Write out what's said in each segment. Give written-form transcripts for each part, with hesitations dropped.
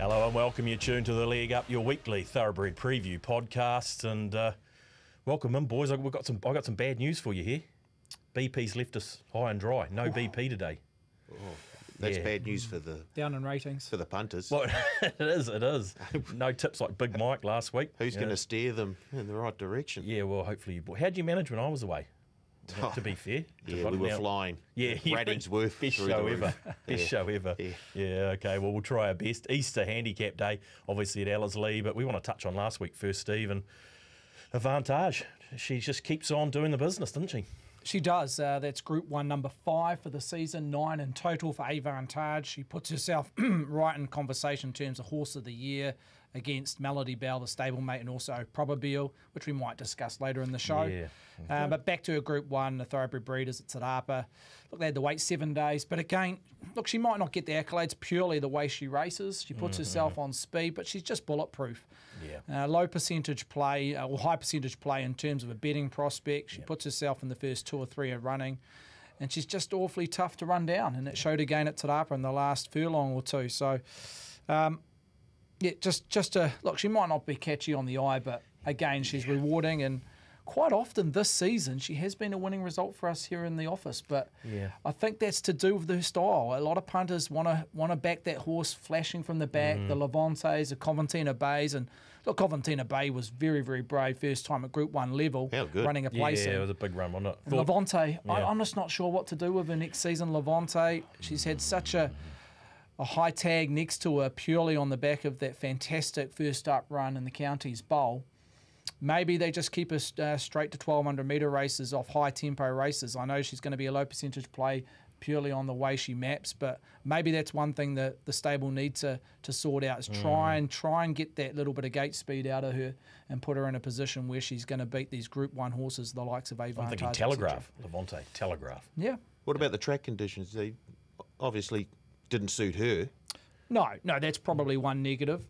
Hello and welcome. You tuned to the Leg Up, your weekly thoroughbred preview podcast, and welcome in, boys. I got some bad news for you here. BP's left us high and dry. No BP today. Oh, that's bad news for the down in ratings for the punters. Well, it is. No tips like Big Mike last week. Who's going to steer them in the right direction? Yeah, well, hopefully you. How'd you manage when I was away? To be fair, yeah, we were flying. Yeah, Rattingsworth. Best show ever. Best show ever. Yeah, okay. Well, we'll try our best. Easter Handicap Day, obviously at ELLERSLIE, but we want to touch on last week first, Steve, and Advantage. She just keeps on doing the business, doesn't she? She does. That's Group 1, number 5 for the season, 9 in total for Advantage. She puts herself right in conversation in terms of Horse of the Year against Melody Bell, the stablemate, and also Probabile, which we might discuss later in the show. Yeah. Okay. But back to her Group 1, the thoroughbred breeders at Tarapa. Look, they had to wait 7 days. But again, look, she might not get the accolades purely the way she races. She puts herself on speed, but she's just bulletproof. Yeah. Low percentage play, or high percentage play in terms of a betting prospect. She puts herself in the first 2 or 3 of running. And she's just awfully tough to run down. And it showed again at Tarapa in the last furlong or two. So, yeah, just a look. She might not be catchy on the eye, but again, she's rewarding, and quite often this season she has been a winning result for us here in the office. But I think that's to do with her style. A lot of punters want to back that horse flashing from the back, the Levantes, the Coventina Bays, and look, Coventina Bay was very, very brave first time at Group 1 level, running a place. Yeah, it was a big run, wasn't it? And Levante, I'm just not sure what to do with her next season. Levante, she's had such a high tag next to her purely on the back of that fantastic first up run in the Counties Bowl. Maybe they just keep her straight to 1,200 metre races off high tempo races. I know she's going to be a low percentage play purely on the way she maps, but maybe that's one thing that the stable need to sort out is try and get that little bit of gate speed out of her and put her in a position where she's going to beat these Group 1 horses, the likes of Advantage. I'm thinking Telegraph, Levante, Telegraph. Yeah. What about the track conditions? They obviously didn't suit her. No, that's probably one negative.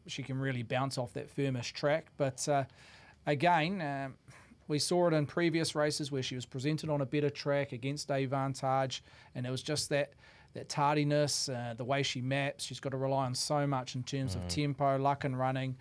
She can really bounce off that firmish track. But again, we saw it in previous races where she was presented on a better track against Advantage, and it was just that tardiness, the way she maps. She's got to rely on so much in terms of tempo, luck and running.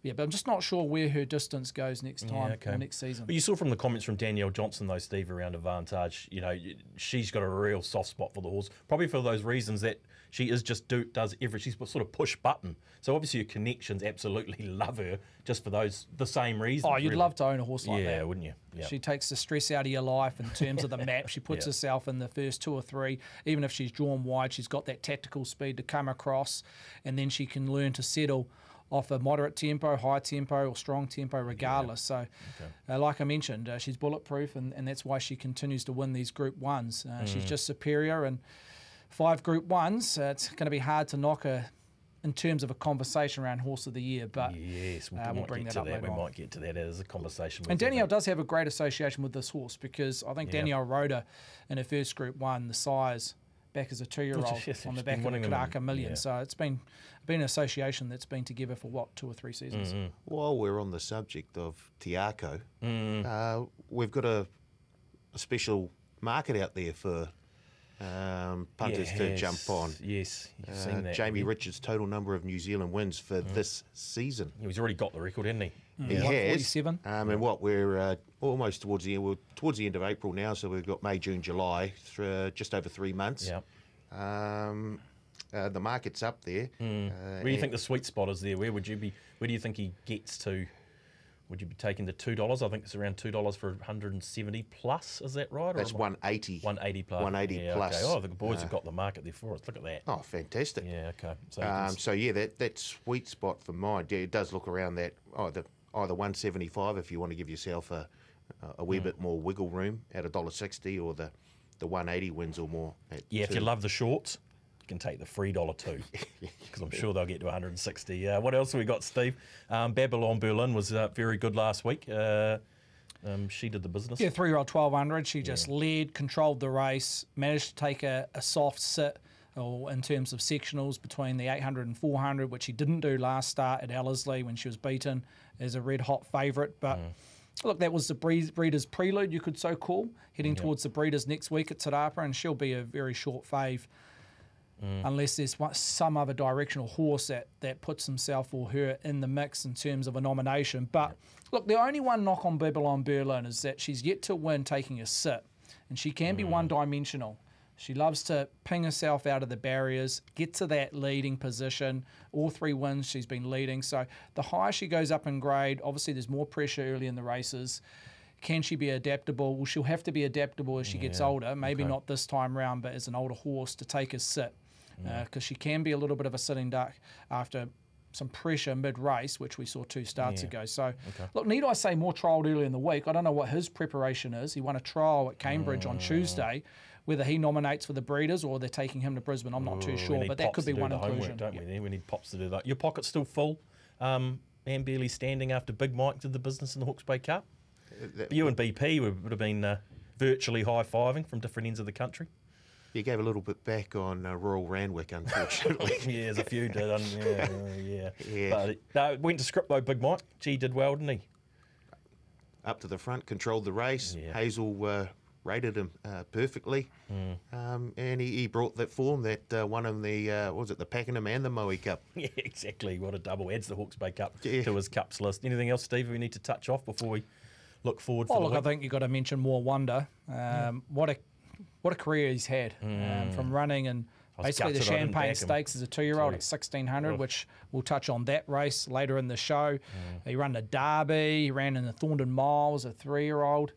Yeah, but I'm just not sure where her distance goes next time, next season. But you saw from the comments from Danielle Johnson, though, Steve, around Advantage, you know, she's got a real soft spot for the horse, probably for those reasons that she is just does everything. She's sort of push button. So obviously her connections absolutely love her just for the same reasons. Oh, you'd love to own a horse like that. Yeah, wouldn't you? Yep. She takes the stress out of your life in terms of the map. She puts herself in the first 2 or 3. Even if she's drawn wide, she's got that tactical speed to come across, and then she can learn to settle off a moderate tempo, high tempo, or strong tempo regardless. So, like I mentioned, she's bulletproof, and that's why she continues to win these Group 1s. She's just superior, and 5 Group 1s, it's going to be hard to knock her in terms of a conversation around Horse of the Year. But yes, we'll bring that up later. We might get to that as a conversation. And Danielle does have a great association with this horse, because I think Danielle rode her in her first Group 1, the size, back as a 2-year-old on the back of the Karaka Million. So it's been an association that's been together for, 2 or 3 seasons. While we're on the subject of Tiako, we've got a special market out there for punters to jump on. Yes, you've seen that. Jamie Richards' total number of New Zealand wins for this season. He's already got the record, hasn't he? He has. 47. And we're almost towards the end. We're towards the end of April now, so we've got May, June, July, just over 3 months. The market's up there. Where do you think the sweet spot is there? Where do you think he gets to? Would you be taking the $2? I think it's around $2 for 170 plus. Is that right? That's 180. 180 plus. 180 plus. Okay. Oh, the boys have got the market there for us. Look at that. Oh, fantastic. Yeah. Okay. So that sweet spot for mine, it does look around that either 175 if you want to give yourself a wee bit more wiggle room at $1.60, or the 180 wins or more. If you love the shorts, you can take the $3 too, because I'm sure they'll get to 160. What else have we got, Steve? Babylon Berlin was very good last week. She did the business. Yeah, 3-year-old 1,200. She just led, controlled the race, managed to take a soft sit in terms of sectionals between the 800 and 400, which she didn't do last start at ELLERSLIE when she was beaten as a red-hot favourite. But look, that was the Breeders' prelude, you could so call, heading towards the Breeders next week at Tarapa, and she'll be a very short fave unless there's some other directional horse that puts himself or her in the mix in terms of a nomination. But look, the only one knock on Babylon Berlin is that she's yet to win taking a sit, and she can be one-dimensional. She loves to ping herself out of the barriers, get to that leading position. All 3 wins she's been leading. So the higher she goes up in grade, obviously there's more pressure early in the races. Can she be adaptable? Well, she'll have to be adaptable as she gets older. Maybe not this time round, but as an older horse to take a sit. Because she can be a little bit of a sitting duck after some pressure mid-race, which we saw 2 starts ago. So, look, need I say more trialled early in the week? I don't know what his preparation is. He won a trial at Cambridge on Tuesday. Whether he nominates for the breeders or they're taking him to Brisbane, I'm not too sure. But that could be one inclusion. Don't we? We need Pops to do that. Your pocket's still full. Man barely standing after Big Mike did the business in the Hawke's Bay Cup. You and BP would have been virtually high-fiving from different ends of the country. You gave a little bit back on Royal Randwick, unfortunately. Yeah, there's a few did. Yeah. But no, went to script though, Big Mike. Gee, did well, didn't he? Up to the front, controlled the race. Yeah. Hazel rated him perfectly. And he brought that form that won him the, the Pakenham and the Moe Cup. Yeah, exactly. What a double. Adds the Hawke's Bay Cup to his cups list. Anything else, Steve, we need to touch off before we look forward for the week? I think you've got to mention More Wonder. What a career he's had from running and basically the Champagne Stakes as a 2-year-old at 1600, which we'll touch on that race later in the show. He ran the Derby, he ran in the Thorndon Mile as a 3-year-old.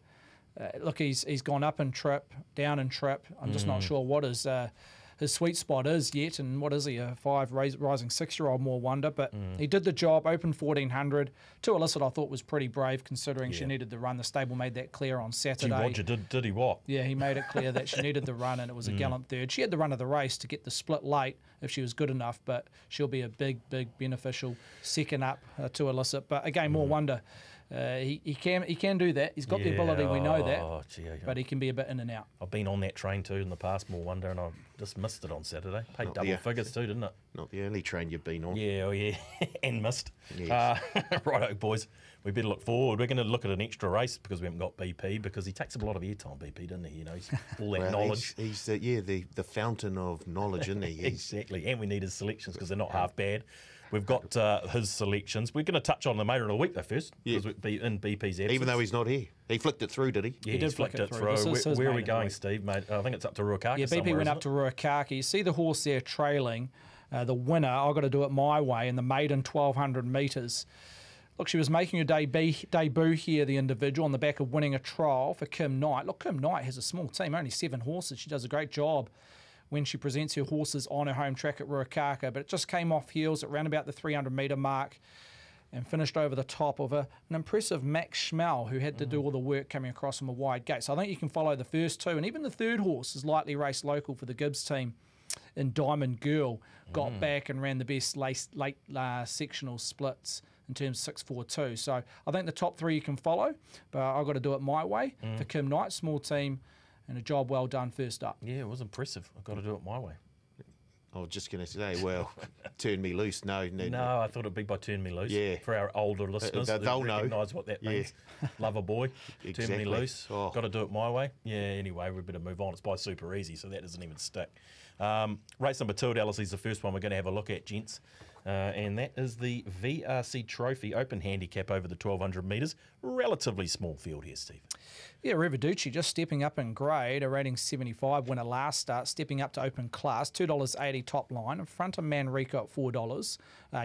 Look, he's gone up in trip, down in trip. I'm just not sure what his sweet spot is yet, and what is he, a 5 rising 6-year-old More Wonder, but he did the job, opened 1400. To Illicit, I thought was pretty brave considering she needed the run. The stable made that clear on Saturday. Gee, Roger, did he what? Yeah, he made it clear that she needed the run, and it was a gallant third. She had the run of the race to get the split late if she was good enough, but she'll be a big beneficial second up to Illicit. But again, More Wonder. He can do that. He's got the ability, we know that, but he can be a bit in and out. I've been on that train too in the past, More Wonder, and I just missed it on Saturday. Paid double figures too, didn't it? Not the only train you've been on. Yeah, and missed. Yes. Righto, boys. We better look forward. We're going to look at an extra race because we haven't got BP, because he takes up a lot of airtime, BP, didn't he? You know, he's all that knowledge. He's the fountain of knowledge, isn't he? Exactly, and we need his selections because they're not half bad. We've got his selections. We're going to touch on the later in the week, though, first, because in BP's absence. Even though he's not here. He flicked it through, did he? Yeah, he did flick it through. Where are we going, Steve, mate? I think it's up to Ruakaka. Yeah, BP went up to Ruakaka. You see the horse there trailing. The winner, I've got to do it my way, in the maiden 1,200 metres. Look, she was making her debut here, the individual, on the back of winning a trial for Kim Knight. Look, Kim Knight has a small team, only 7 horses. She does a great job when she presents her horses on her home track at Ruakaka, but it just came off heels at round about the 300-metre mark and finished over the top of an impressive Max Schmel, who had to do all the work coming across from a wide gate. So I think you can follow the first 2, and even the third horse is lightly raced local for the Gibbs team in Diamond Girl. Got back and ran the best late sectional splits in terms of 6.42. So I think the top 3 you can follow, but I've got to do it my way for Kim Knight, small team, and a job well done first up. Yeah, it was impressive. I've got to do it my way. I was just going to say, well, turn me loose. No, I thought it'd be by turn me loose. Yeah. For our older listeners, they'll recognise what that means. Love a boy, Exactly. turn me loose. Oh. Got to do it my way. Yeah. Anyway, we better move on. It's by super easy, so that doesn't even stick. Race number 2 at ELLERSLIE is the first one we're going to have a look at, gents. And that is the VRC Trophy Open Handicap over the 1,200 metres. Relatively small field here, Steve. Yeah, Rivaducci just stepping up in grade, a rating 75, winner last start, stepping up to open class, $2.80 top line, in front of Manrico at $4.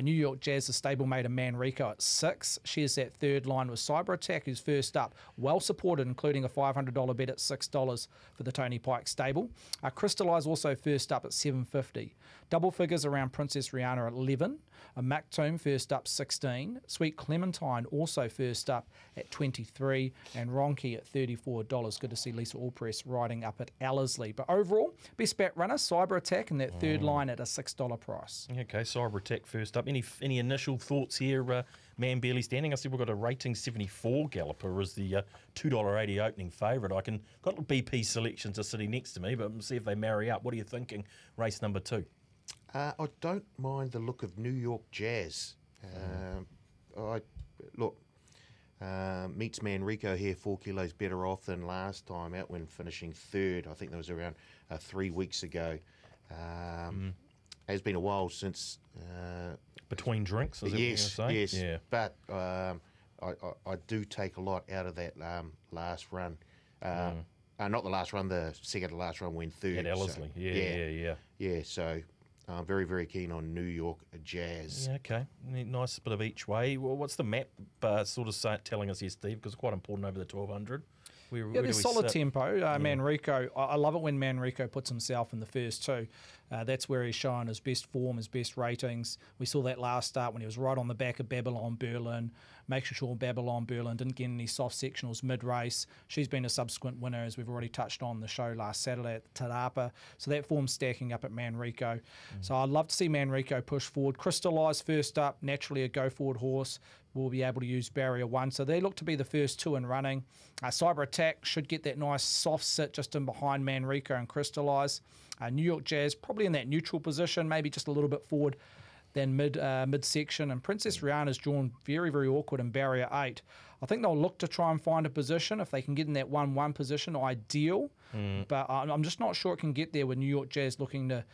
New York Jazz, the stablemate of Manrico at $6. Shares that third line with Cyber Attack, who's first up, well supported, including a $500 bet at $6 for the Tony Pike stable. Crystallise also first up at $7.50. Double figures around Princess Rihanna at $11. Mactomb first up 16. Sweet Clementine also first up at 23, and Ronki at $34. Good to see Lisa Allpress riding up at ELLERSLIE. But overall, best bet runner, Cyber Attack, and that third line at a $6 price. Okay, Cyber Attack first up. Any initial thoughts here, man barely standing? I see we've got a rating 74 Galloper as the $2.80 opening favourite. I can got BP selections are sitting next to me, but we'll see if they marry up. What are you thinking, race number 2? I don't mind the look of New York Jazz. Meets Manrico here 4 kilos better off than last time out when finishing third. I think that was around 3 weeks ago. Has been a while since. Between drinks, is Yes, that what you're yes. saying? Yeah. But I do take a lot out of that last run. Not the last run, the second to last run went third. At Ellerslie. Yeah. Yeah, so I'm very, very keen on New York Jazz. Yeah, okay. Nice bit of each way. Well, what's the map sort of telling us here, Steve? Because it's quite important over the 1200. Where Yeah, there's solid sit? tempo. Manrico, I love it when Manrico puts himself in the first two. That's where he's showing his best form, his best ratings. We saw that last start when he was right on the back of Babylon Berlin, making sure Babylon Berlin didn't get any soft sectionals mid-race. She's been a subsequent winner, as we've already touched on the show last Saturday at the Tarapa. So that form's stacking up at Manrico. So I'd love to see Manrico push forward. Crystallise first up, naturally a go-forward horse. Will be able to use barrier one. So they look to be the first two in running. Cyber Attack should get that nice soft sit just in behind Manrico and Crystallise. New York Jazz probably in that neutral position, maybe just a little bit forward than midsection. And Princess Rihanna's drawn very, very awkward in barrier 8. I think they'll look to try and find a position. If they can get in that 1-1 position, ideal. But I'm just not sure it can get there with New York Jazz looking to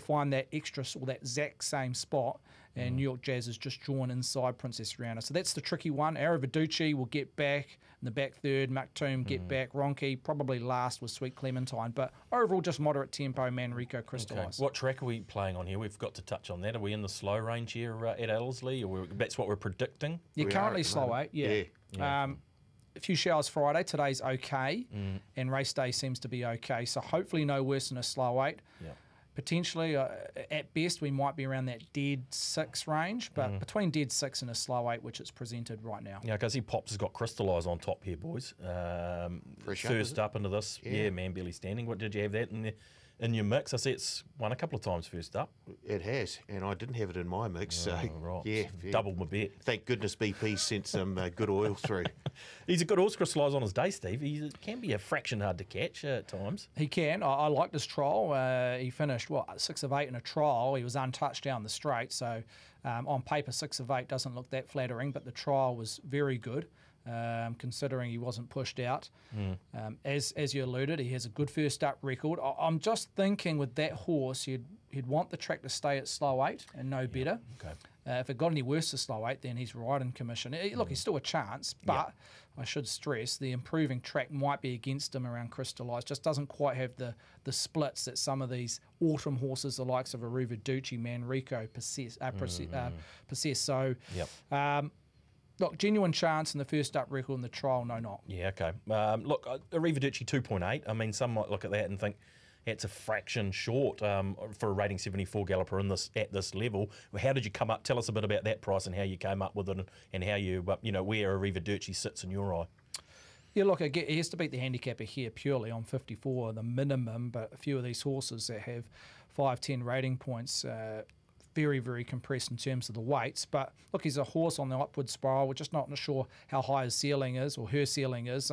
find that extra or that exact same spot, and New York Jazz is just drawn inside Princess Rihanna. So that's the tricky one. Araviducci will get back in the back third, Maktoum get back, Ronke probably last with Sweet Clementine, but overall just moderate tempo, Manrico Crystallise. What track are we playing on here? We've got to touch on that. Are we in the slow range here at Ellerslie, or that's what we're predicting? You're currently slow 8, yeah. A few showers Friday. Today's okay, and race day seems to be okay. So hopefully no worse than a slow 8. Yeah. Potentially, at best, we might be around that dead 6 range, but between dead 6 and a slow 8, which it's presented right now. Yeah, because Pops has got Crystallise on top here, boys. First up into this, man, barely standing. What did you have that in your mix? I see it's won a couple of times first up. It has, and I didn't have it in my mix, so right. yeah. Doubled my bet. Thank goodness BP sent some good oil through. He's a good horse, Crystallise on his day, Steve. He can be a fraction hard to catch at times. He can. I liked his trial. He finished, 6 of 8 in a trial. He was untouched down the straight, so on paper 6 of 8 doesn't look that flattering, but the trial was very good. Considering he wasn't pushed out. As you alluded, he has a good first up record. I'm just thinking with that horse, he'd want the track to stay at slow 8 and no better. Okay. If it got any worse to slow 8, then he's right in commission. Look, he's still a chance, but I should stress the improving track might be against him around Crystallise. Just doesn't quite have the splits that some of these autumn horses, the likes of Arrivederci, Manrico, possess. So, look, genuine chance in the first up record in the trial, no not. Yeah, okay. Look, Arrivederci 2.8. I mean, some might look at that and think it's a fraction short for a rating 74 galloper at this level. How did you come up? Tell us a bit about that price and how you came up with it, and how you, where Arrivederci sits in your eye. Yeah, look, he has to beat the handicapper here purely on 54, the minimum, but a few of these horses that have 5-10 rating points, very, very compressed in terms of the weights. But look, he's a horse on the upward spiral. We're just not sure how high his ceiling is or her ceiling is.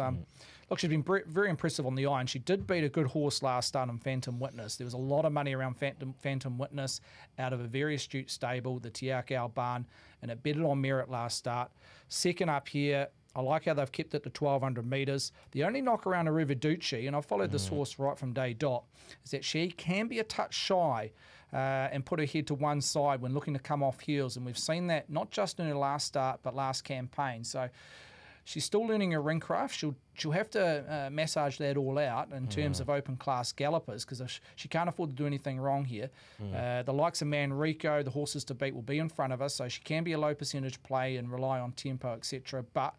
Look, she's been very impressive on the eye, and she did beat a good horse last start in Phantom Witness. There was a lot of money around Phantom Witness out of a very astute stable, the Tiakau barn, and it betted on merit last start. Second up here, I like how they've kept it to 1,200 metres. The only knock around Arrivederci, and I've followed this horse right from day dot, is that she can be a touch shy and put her head to one side when looking to come off heels. And we've seen that not just in her last start, but last campaign. So she's still learning her ring craft. She'll have to massage that all out in terms of open class gallopers, because she can't afford to do anything wrong here. The likes of Manrico, the horses to beat, will be in front of us, so she can be a low percentage play and rely on tempo, etc. But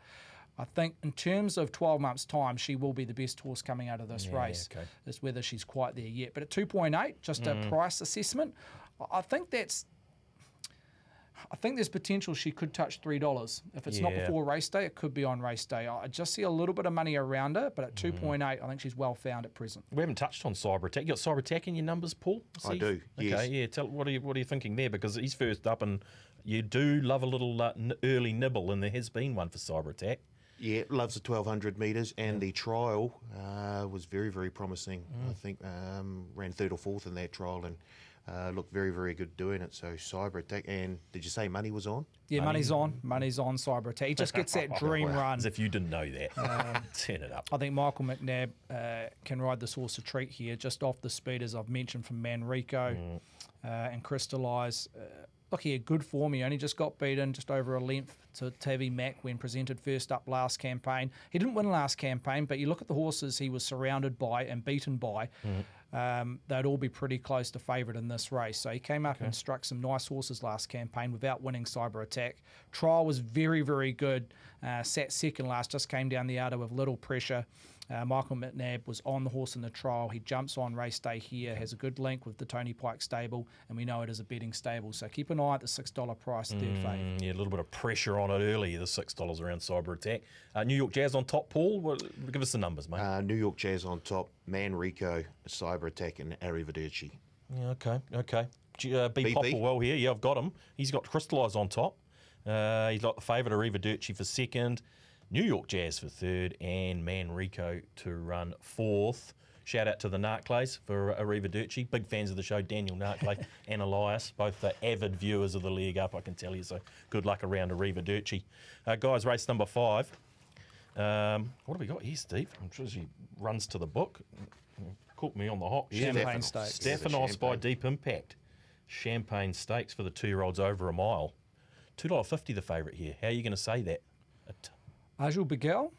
I think in terms of 12 months' time, she will be the best horse coming out of this race. Okay. It's whether she's quite there yet. But at 2.8, just a price assessment, I think there's potential she could touch $3. If it's not before race day, it could be on race day. I just see a little bit of money around her, but at 2.8, I think she's well found at present. We haven't touched on Cyber Attack. You got Cyber Attack in your numbers, Paul? I do. Okay, yes. Yeah. What are you thinking there? Because he's first up, and you do love a little early nibble, and there has been one for Cyber Attack. Yeah, loves the 1,200 metres, and the trial was very, very promising. I think ran third or fourth in that trial, and looked very, very good doing it. So Cyber Attack. And did you say money was on? Yeah, money's on Cyber Attack. He just gets that dream run. As if you didn't know that. Turn it up. I think Michael McNabb can ride this horse a treat here, just off the speed, as I've mentioned, from Manrico and Crystallise. Look, he had good form. He only just got beaten just over a length to Tavi Mack when presented first up last campaign. He didn't win last campaign, but you look at the horses he was surrounded by and beaten by, they'd all be pretty close to favourite in this race. So he came up and struck some nice horses last campaign without winning Cyber Attack. Trial was very, very good. Sat second last, just came down the outer with little pressure. Michael McNabb was on the horse in the trial. He jumps on race day here, has a good link with the Tony Pike stable, and we know it is a betting stable. So keep an eye at the $6 price, third favourite. Yeah, a little bit of pressure on it early, the $6 around Cyber Attack. New York Jazz on top, Paul. Give us the numbers, mate. New York Jazz on top, Manrico, Cyber Attack, and Arrivederci. Yeah, okay. B. Popplewell here. Yeah, I've got him. He's got Crystallise on top. He's got the favourite Arrivederci for second, New York Jazz for third, and Manrico to run fourth. Shout out to the Narclays for Arrivederci. Big fans of the show, Daniel Narclay and Elias, both avid viewers of the League Up, I can tell you. So good luck around Arrivederci. Guys, race number 5. What have we got here, Steve? I'm sure he runs to the book. Caught me on the hop. Champagne Stakes. Stephanos by Deep Impact. Champagne Stakes for the 2-year-olds over a mile. $2.50 the favourite here. How are you going to say that? Ajul Bagel?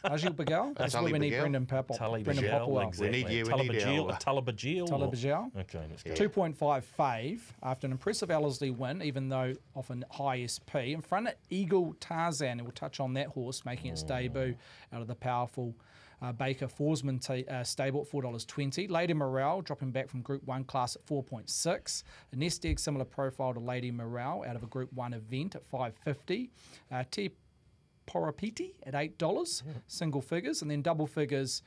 Ajul Bagel? That's where we need Brendan Popplewell. We need you. Talabajil. Okay, let's go. 2.5 fave after an impressive Ellerslie win, even though off a high SP. In front of Eagle Tarzan, and we'll touch on that horse making its debut out of the powerful Baker Forsman stable at $4.20. Lady Morale dropping back from Group 1 class at 4.6. A nest egg similar profile to Lady Morale out of a Group 1 event at $5.50. Porapiti at $8, single figures, and then double figures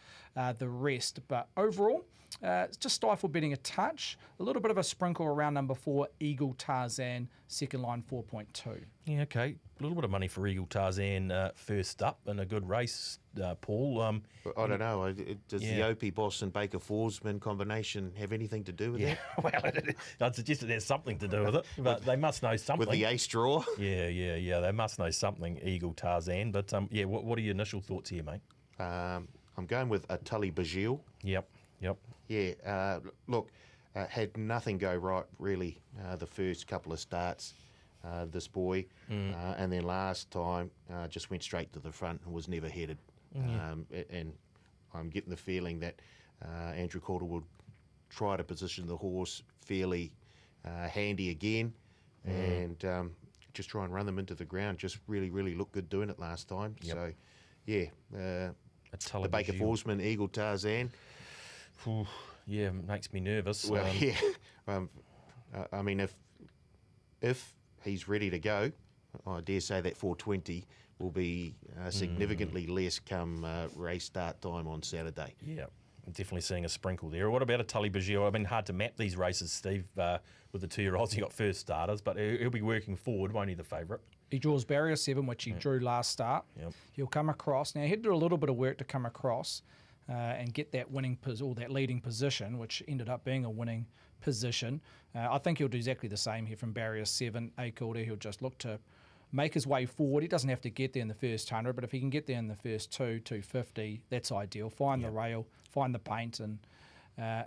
the rest. But overall, it's just stifle betting a touch. A little bit of a sprinkle around number 4, Eagle Tarzan, second line 4.2. Yeah, okay. A little bit of money for Eagle Tarzan first up in a good race, Paul. I don't know. Does the Opie Boss and Baker Forsman combination have anything to do with that? Well, I'd suggest that there's something to do with it, but they must know something. With the ace draw? Yeah. They must know something, Eagle Tarzan. But, what are your initial thoughts here, mate? I'm going with a Tully Bajil. Yep. Yeah, look, had nothing go right, really, the first couple of starts, this boy. And then last time, just went straight to the front and was never headed. And I'm getting the feeling that Andrew Calder will try to position the horse fairly handy again and just try and run them into the ground. Just really, really looked good doing it last time. Yep. So, yeah, the Baker Forsman, Eagle Tarzan. Yeah, makes me nervous. Well, I mean, if he's ready to go, I dare say that 420 will be significantly less come race start time on Saturday. Yeah, I'm definitely seeing a sprinkle there. What about a Tully Bajil? I mean, hard to map these races, Steve, with the 2-year-olds. You got first starters, but he'll be working forward, won't he, the favourite? He draws barrier 7, which he drew last start. Yep. He'll come across. Now, he had to do a little bit of work to come across and get that winning or that leading position, which ended up being a winning position. I think he'll do exactly the same here from barrier 7. Acorda, he'll just look to make his way forward. He doesn't have to get there in the first 100, but if he can get there in the first 250, that's ideal. Find the rail, find the paint, and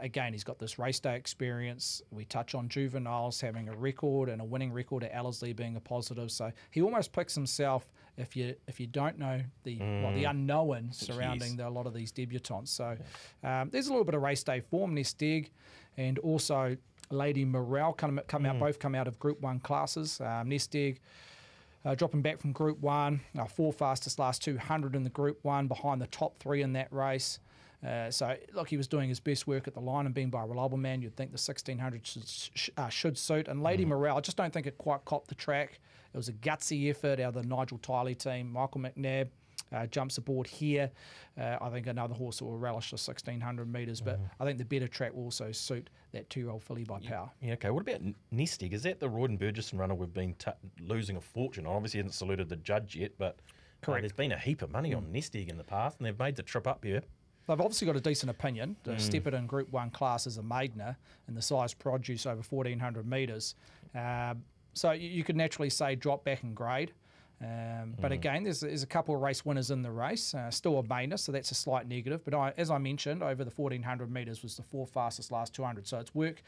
again, he's got this race day experience. We touch on juveniles having a record and a winning record at Ellerslie being a positive. So he almost picks himself if you don't know the unknown surrounding a lot of these debutants. So there's a little bit of race day form. Nest egg and also Lady Morale both come out of Group 1 classes. Nest egg dropping back from Group 1, 4 fastest last 200 in the Group 1, behind the top 3 in that race. So, look, he was doing his best work at the line and being by a reliable man. You'd think the 1600 should suit. And Lady Morale, I just don't think it quite copped the track. It was a gutsy effort out of the Nigel Tiley team. Michael McNabb jumps aboard here. I think another horse will relish the 1600 metres, but I think the better track will also suit that 2-year-old filly by Power. Yeah, okay. What about Nest Egg? Is that the Royden Burgesson runner we've been losing a fortune on? Obviously, hasn't saluted the judge yet, but there's been a heap of money on Nest Egg in the past, and they've made the trip up here. They've obviously got a decent opinion. Step it in Group 1 class as a maidener and the size produce over 1,400 metres. So you could naturally say drop back in grade. But again, there's a couple of race winners in the race, still a maidener, so that's a slight negative. But as I mentioned, over the 1,400 metres was the 4th fastest last 200. So its work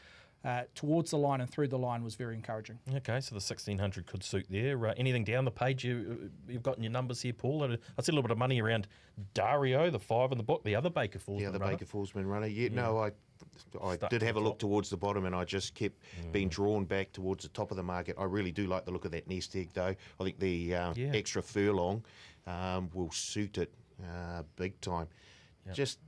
towards the line and through the line was very encouraging. Okay, so the 1,600 could suit there. Anything down the page you've got in your numbers here, Paul? I see a little bit of money around Dario, the 5 in the book, the other Baker Fallsman runner. The other Baker Fallsman runner. Yeah, no, I did have a look towards the bottom, and I just kept being drawn back towards the top of the market. I really do like the look of that nest egg, though. I think the extra furlong will suit it big time. Yep. Just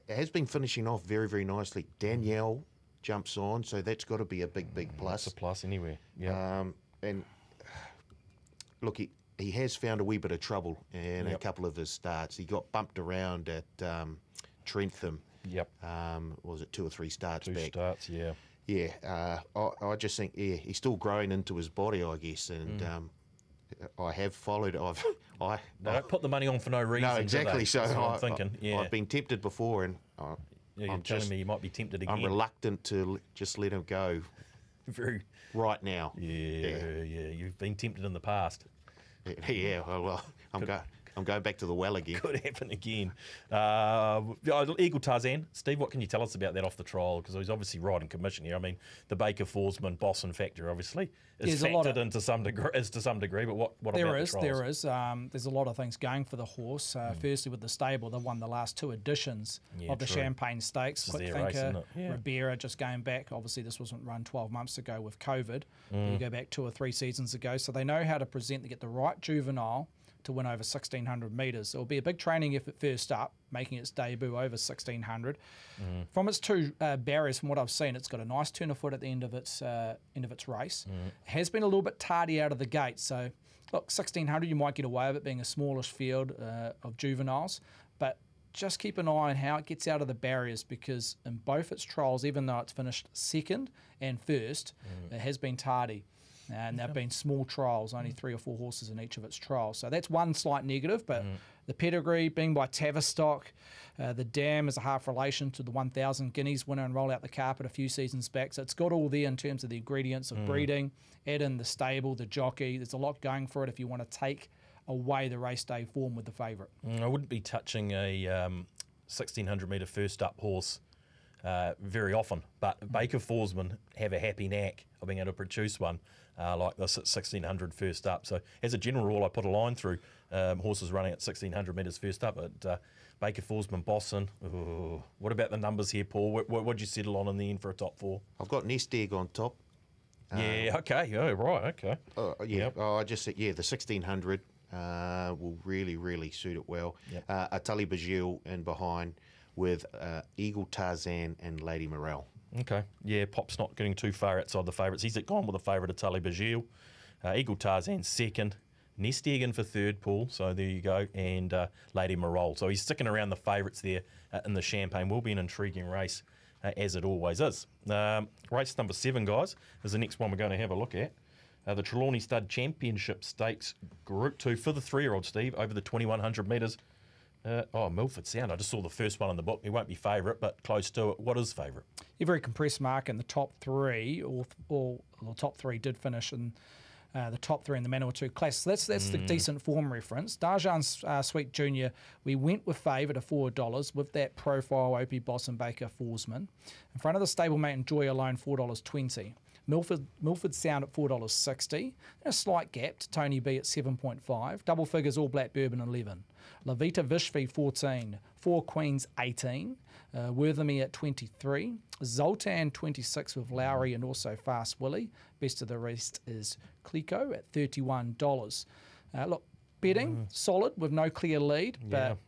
has been finishing off very, very nicely. Danielle jumps on, so that's got to be a big plus. It's a plus anyway. Yeah. And look, he has found a wee bit of trouble in a couple of his starts. He got bumped around at Trentham. Yep. Was it 2 or 3 starts back? 2 starts, yeah. Yeah. I just think he's still growing into his body, I guess, and I have followed. They don't put the money on for no reason. No, exactly. So that's what I'm thinking. Yeah. I've been tempted before, and you're telling me you might be tempted again. I'm reluctant to just let him go. Right now. Yeah. You've been tempted in the past. Yeah. Well, I'm going back to the well again. Could happen again. Eagle Tarzan. Steve, what can you tell us about that off the trial? Because he's obviously riding commission here. I mean, the Baker Fallsman Boston factor obviously is factored into some degree. But what about the trials? There is. There's a lot of things going for the horse. Firstly, with the stable, they've won the last 2 editions of the Champagne Stakes. Quick Thinker, Ribera just going back. Obviously, this wasn't run 12 months ago with COVID. You go back 2 or 3 seasons ago. So they know how to present to get the right juvenile to win over 1,600 metres. It'll be a big training effort first up, making its debut over 1,600. From its 2 barriers, from what I've seen, it's got a nice turn of foot at the end of its race. Has been a little bit tardy out of the gate. So, look, 1,600, you might get away with it being a smallish field of juveniles, but just keep an eye on how it gets out of the barriers, because in both its trials, even though it's finished 2nd and 1st, it has been tardy. And they've been small trials, only 3 or 4 horses in each of its trials. So that's one slight negative, but the pedigree being by Tavistock, the dam is a half relation to the 1,000 Guineas winner and roll out the carpet a few seasons back. So it's got all there in terms of the ingredients of breeding, add in the stable, the jockey. There's a lot going for it if you want to take away the race day form with the favourite. I wouldn't be touching a 1,600 metre first up horse very often, but Baker Fallsman have a happy knack of being able to produce one like this at 1,600 first up. So as a general rule, I put a line through horses running at 1,600 metres first up. But Baker Fallsman, Boston. What about the numbers here, Paul? What'd you settle on in the end for a top 4? I've got Nest Egg on top. Okay. Oh, right. Okay. I just said, the 1,600 will really, really suit it well. Atali Bajil in behind with Eagle Tarzan and Lady Morale. Okay. Yeah, Pop's not getting too far outside the favourites. He's gone with the favourite Atali Bajil. Eagle Tarzan 2nd. Nest Egg in for 3rd, Paul. So there you go. And Lady Morale. So he's sticking around the favourites there in the Champagne. Will be an intriguing race, as it always is. Race number 7, guys, is the next one we're going to have a look at. The Trelawney Stud Championship Stakes Group 2 for the 3-year-old, Steve, over the 2,100 metres. Milford Sound. I just saw the first one in the book. He won't be favourite, but close to it. What is favourite? A very compressed mark in the top 3. All the top 3 did finish in the top 3 in the Manawatu class. So that's the decent form reference. Darjan's Sweet Junior, we went with favourite at $4 with that profile Opie Boss and Baker Fallsman. In front of the stablemate Enjoy alone, $4.20. Milford Sound at $4.60. A slight gap to Tony B at 7.5. Double figures All Black Bourbon 11. La Vita Vishvi 14. 4 Queens 18. Worthamy at 23. Zoltan 26 with Lowry and also Fast Willie. Best of the rest is Clico at $31. Look, betting solid with no clear lead, but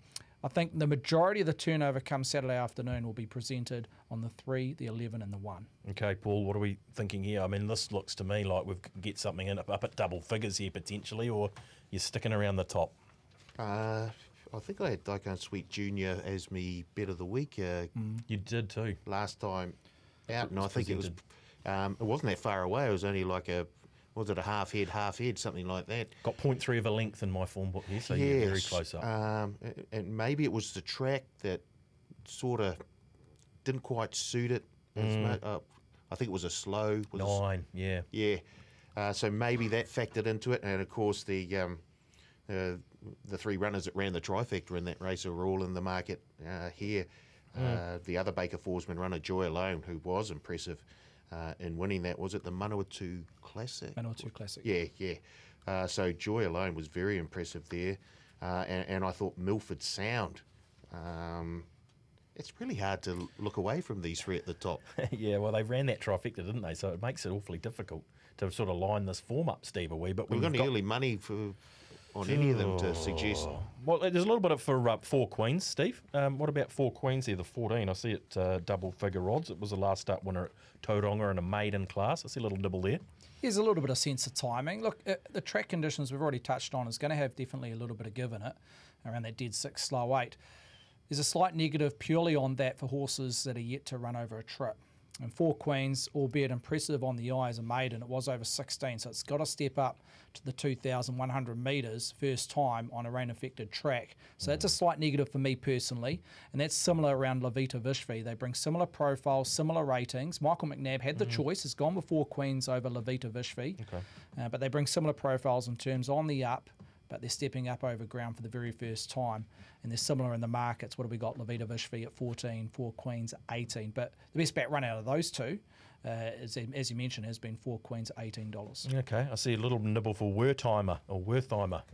I think the majority of the turnover come Saturday afternoon will be presented on the 3, the 11 and the 1. Okay, Paul, what are we thinking here? I mean, this looks to me like we've get something up at double figures here potentially, or you're sticking around the top. I think I had Daikon Sweet Junior as me bet of the week. You did too. Last time out, and I think it wasn't that far away. It was only like a was it a half head, something like that. Got 0.3 of a length in my form book here, so you're very close up. And maybe it was the track that sort of didn't quite suit it as much. I think it was a slow. 9, yeah. Yeah. So maybe that factored into it. And, of course, the 3 runners that ran the trifecta in that race are all in the market here. The other Baker Forsman runner, Joy Alone, who was impressive in winning that. Was it the Manawatu Classic? Manawatu Classic. Yeah. So Joy Alone was very impressive there. And I thought Milford Sound. It's really hard to look away from these 3 at the top. Yeah, well, they ran that trifecta, didn't they? So it makes it awfully difficult to sort of line this form up, Steve, a wee bit. We've got any early money on any of them to suggest? Well, there's a little bit for 4 Queens, Steve. What about 4 Queens here, the 14? I see it double figure odds. It was the last start winner at Tauranga in a maiden class. I see a little nibble there. There's a little bit of sense of timing. Look, the track conditions we've already touched on is going to have definitely a little bit of give in it, around that dead 6, slow 8. There's a slight negative purely on that for horses that are yet to run over a trip. And 4 Queens, albeit impressive on the eye as a maiden, it was over 16, so it's got to step up to the 2,100 metres first time on a rain-affected track. So that's a slight negative for me personally, and that's similar around Levita Vishvi. They bring similar profiles, similar ratings. Michael McNabb had the choice, has gone with 4 Queens over Levita Vishvi, but they bring similar profiles in terms on the up, but they're stepping up over ground for the very first time. And they're similar in the markets. What have we got? Levita Vishvi at 14, 4 Queens 18. But the best bet run out of those two, as you mentioned, has been 4 Queens at $18. Okay, I see a little nibble for Wertheimer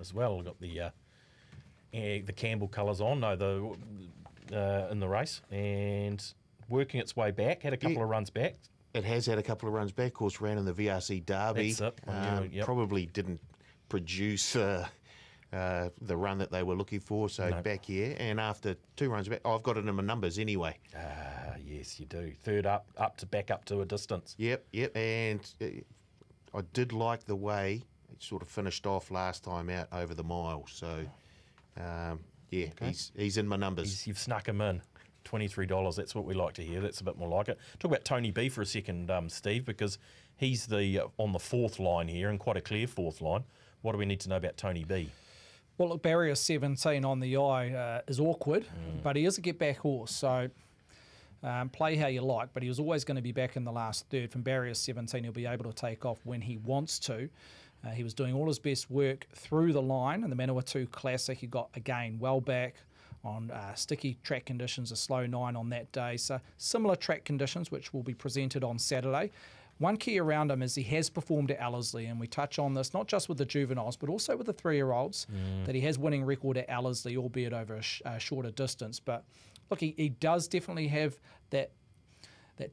as well. Got the Campbell colours on, in the race, and working its way back. Had a couple of runs back. It has had a couple of runs back. Of course, ran in the VRC Derby. That's it. Probably didn't produce the run that they were looking for, so back here. And after 2 runs back, I've got it in my numbers anyway. Yes, you do. Third back up to a distance. Yep. And I did like the way it sort of finished off last time out over the mile. So, he's in my numbers. You've snuck him in. $23. That's what we like to hear. That's a bit more like it. Talk about Tony B for a second, Steve, because he's on the 4th line here, and quite a clear 4th line. What do we need to know about Tony B? Well, look, barrier 17 on the eye is awkward, but he is a get-back horse, so play how you like, but he was always going to be back in the last third. From barrier 17, he'll be able to take off when he wants to. He was doing all his best work through the line in the Manawatu Classic. He got, again, well back on sticky track conditions, a slow 9 on that day. So similar track conditions, which will be presented on Saturday. One key around him is he has performed at Ellerslie, and we touch on this not just with the juveniles, but also with the 3-year-olds, that he has winning record at Ellerslie, albeit over a shorter distance. But look, he does definitely have that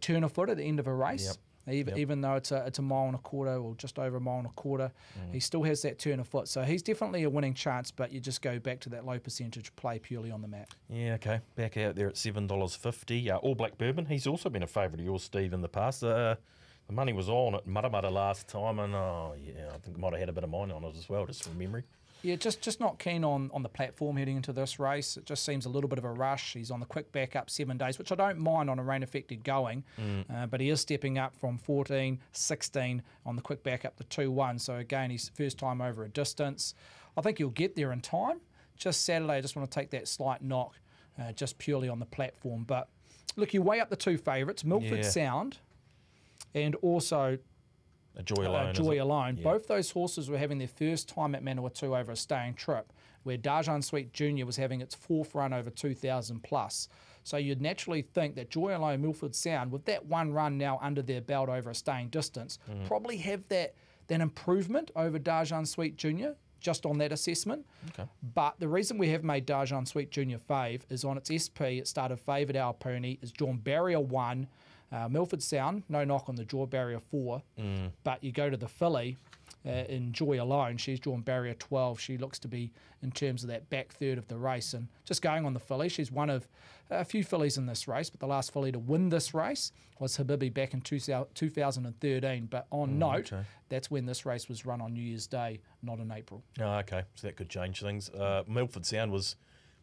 turn of foot at the end of a race. Even though it's a mile and a quarter or just over a mile and a quarter, he still has that turn of foot. So he's definitely a winning chance, but you just go back to that low percentage play purely on the mat. Yeah, okay. Back out there at $7.50. All Black Bourbon, he's also been a favourite of yours, Steve, in the past. The money was on at Mudda last time, and I think I might have had a bit of mine on it as well, just from memory. Yeah, just not keen on the platform heading into this race. It just seems a little bit of a rush. He's on the quick back up 7 days, which I don't mind on a rain-affected going, but he is stepping up from 14, 16 on the quick back up to 2-1. So again, he's first time over a distance. I think he'll get there in time. Just Saturday, I just want to take that slight knock, just purely on the platform. But look, you weigh up the 2 favourites, Milford Sound, and also Joy Alone. Yeah. Both those horses were having their first time at Manawatu over a staying trip, where Darjan Sweet Jr. was having its 4th run over 2,000 plus. So you'd naturally think that Joy Alone, Milford Sound, with that 1 run now under their belt over a staying distance, probably have that improvement over Darjan Sweet Jr., just on that assessment. Okay. But the reason we have made Darjan Sweet Jr. fave is on its SP, it started fave at our pony, is drawn barrier 1, Milford Sound, no knock on the draw, barrier 4, but you go to the filly in Joy Alone, she's drawn barrier 12. She looks to be in terms of that back third of the race. And just going on the filly, she's one of a few fillies in this race, but the last filly to win this race was Habibi back in 2013. But on note, that's when this race was run on New Year's Day, not in April. Oh, okay, so that could change things. Milford Sound was